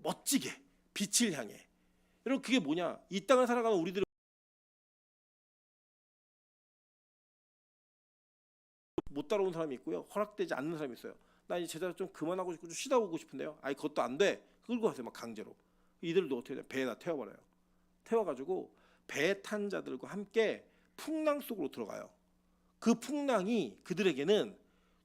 멋지게 빛을 향해. 여러분 그게 뭐냐? 이 땅을 살아가는 우리들이 못 따라온 사람이 있고요. 허락되지 않는 사람이 있어요. 나 이제 제자 좀 그만하고 싶고 좀 쉬다 오고 싶은데요. 아니 그것도 안 돼. 끌고 가세요. 막 강제로. 이들도 어떻게 해요? 배에다 태워버려요. 태워가지고 배 탄 자들과 함께 풍랑 속으로 들어가요. 그 풍랑이 그들에게는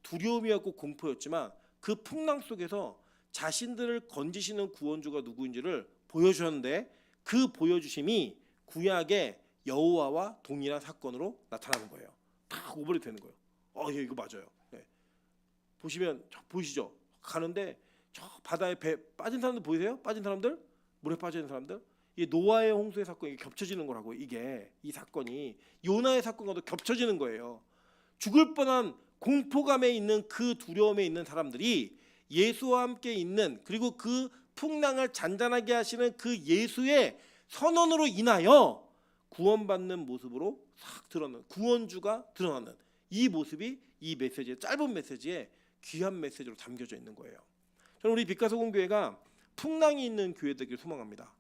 두려움이었고 공포였지만 그 풍랑 속에서 자신들을 건지시는 구원주가 누구인지를 보여주셨는데 그 보여주심이 구약의 여호와와 동일한 사건으로 나타나는 거예요. 다 오버랩 되는 거예요. 예, 이거 맞아요. 네. 보시면 보이시죠? 가는데 저 바다에 배 빠진 사람들 보이세요? 빠진 사람들? 물에 빠져 있는 사람들? 이 노아의 홍수의 사건이 겹쳐지는 거라고. 이게 이 사건이 요나의 사건과도 겹쳐지는 거예요. 죽을 뻔한 공포감에 있는 그 두려움에 있는 사람들이 예수와 함께 있는 그리고 그 풍랑을 잔잔하게 하시는 그 예수의 선언으로 인하여 구원받는 모습으로 싹 드러나는 구원주가 드러나는 이 모습이 이 메시지의 짧은 메시지에 귀한 메시지로 담겨져 있는 거예요. 저는 우리 빛가소금 교회가 풍랑이 있는 교회 되길 소망합니다.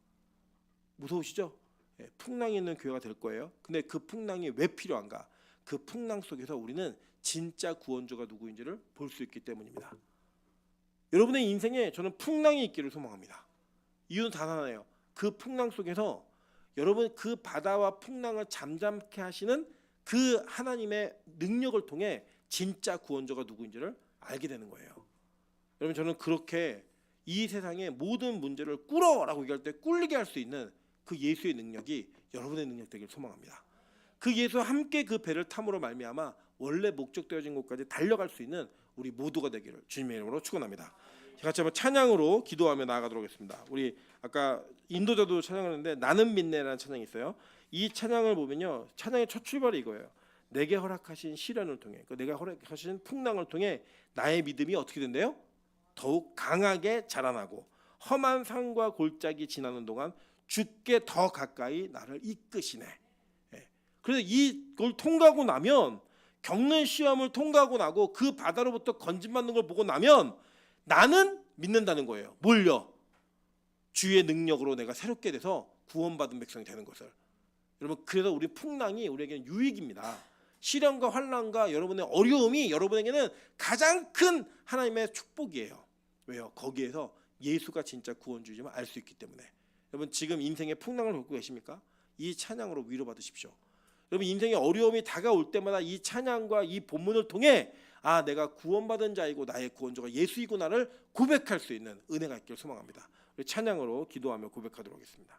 무서우시죠? 예, 풍랑이 있는 교회가 될 거예요. 근데 그 풍랑이 왜 필요한가? 그 풍랑 속에서 우리는 진짜 구원주가 누구인지를 볼 수 있기 때문입니다. 여러분의 인생에 저는 풍랑이 있기를 소망합니다. 이유는 단 하나예요. 그 풍랑 속에서 여러분 그 바다와 풍랑을 잠잠케 하시는 그 하나님의 능력을 통해 진짜 구원자가 누구인지를 알게 되는 거예요. 여러분 저는 그렇게 이 세상의 모든 문제를 꿇어라고 얘기할 때 꿀리게 할 수 있는 그 예수의 능력이 여러분의 능력 되길 소망합니다. 그 예수와 함께 그 배를 탐으로 말미암아 원래 목적되어진 곳까지 달려갈 수 있는 우리 모두가 되기를 주님의 이름으로 축원합니다. 같이 한번 찬양으로 기도하며 나아가도록 하겠습니다. 우리 아까 인도자도 찬양하는데 나는 믿네라는 찬양이 있어요. 이 찬양을 보면요, 찬양의 첫 출발이 이거예요. 내게 허락하신 시련을 통해, 내가 허락하신 풍랑을 통해 나의 믿음이 어떻게 된대요? 더욱 강하게 자라나고 험한 산과 골짜기 지나는 동안 주께 더 가까이 나를 이끄시네. 그래서 이걸 통과하고 나면 겪는 시험을 통과하고 나고 그 바다로부터 건짐받는 걸 보고 나면 나는 믿는다는 거예요. 뭘요? 주의 능력으로 내가 새롭게 돼서 구원받은 백성이 되는 것을. 여러분 그래서 우리 풍랑이 우리에게는 유익입니다. 시련과 환난과 여러분의 어려움이 여러분에게는 가장 큰 하나님의 축복이에요. 왜요? 거기에서 예수가 진짜 구원주임을 알 수 있기 때문에. 여러분 지금 인생의 풍랑을 겪고 계십니까? 이 찬양으로 위로받으십시오. 여러분 인생의 어려움이 다가올 때마다 이 찬양과 이 본문을 통해 아 내가 구원받은 자이고 나의 구원자가 예수이구나를 고백할 수 있는 은혜가 있기를 소망합니다. 우리 찬양으로 기도하며 고백하도록 하겠습니다.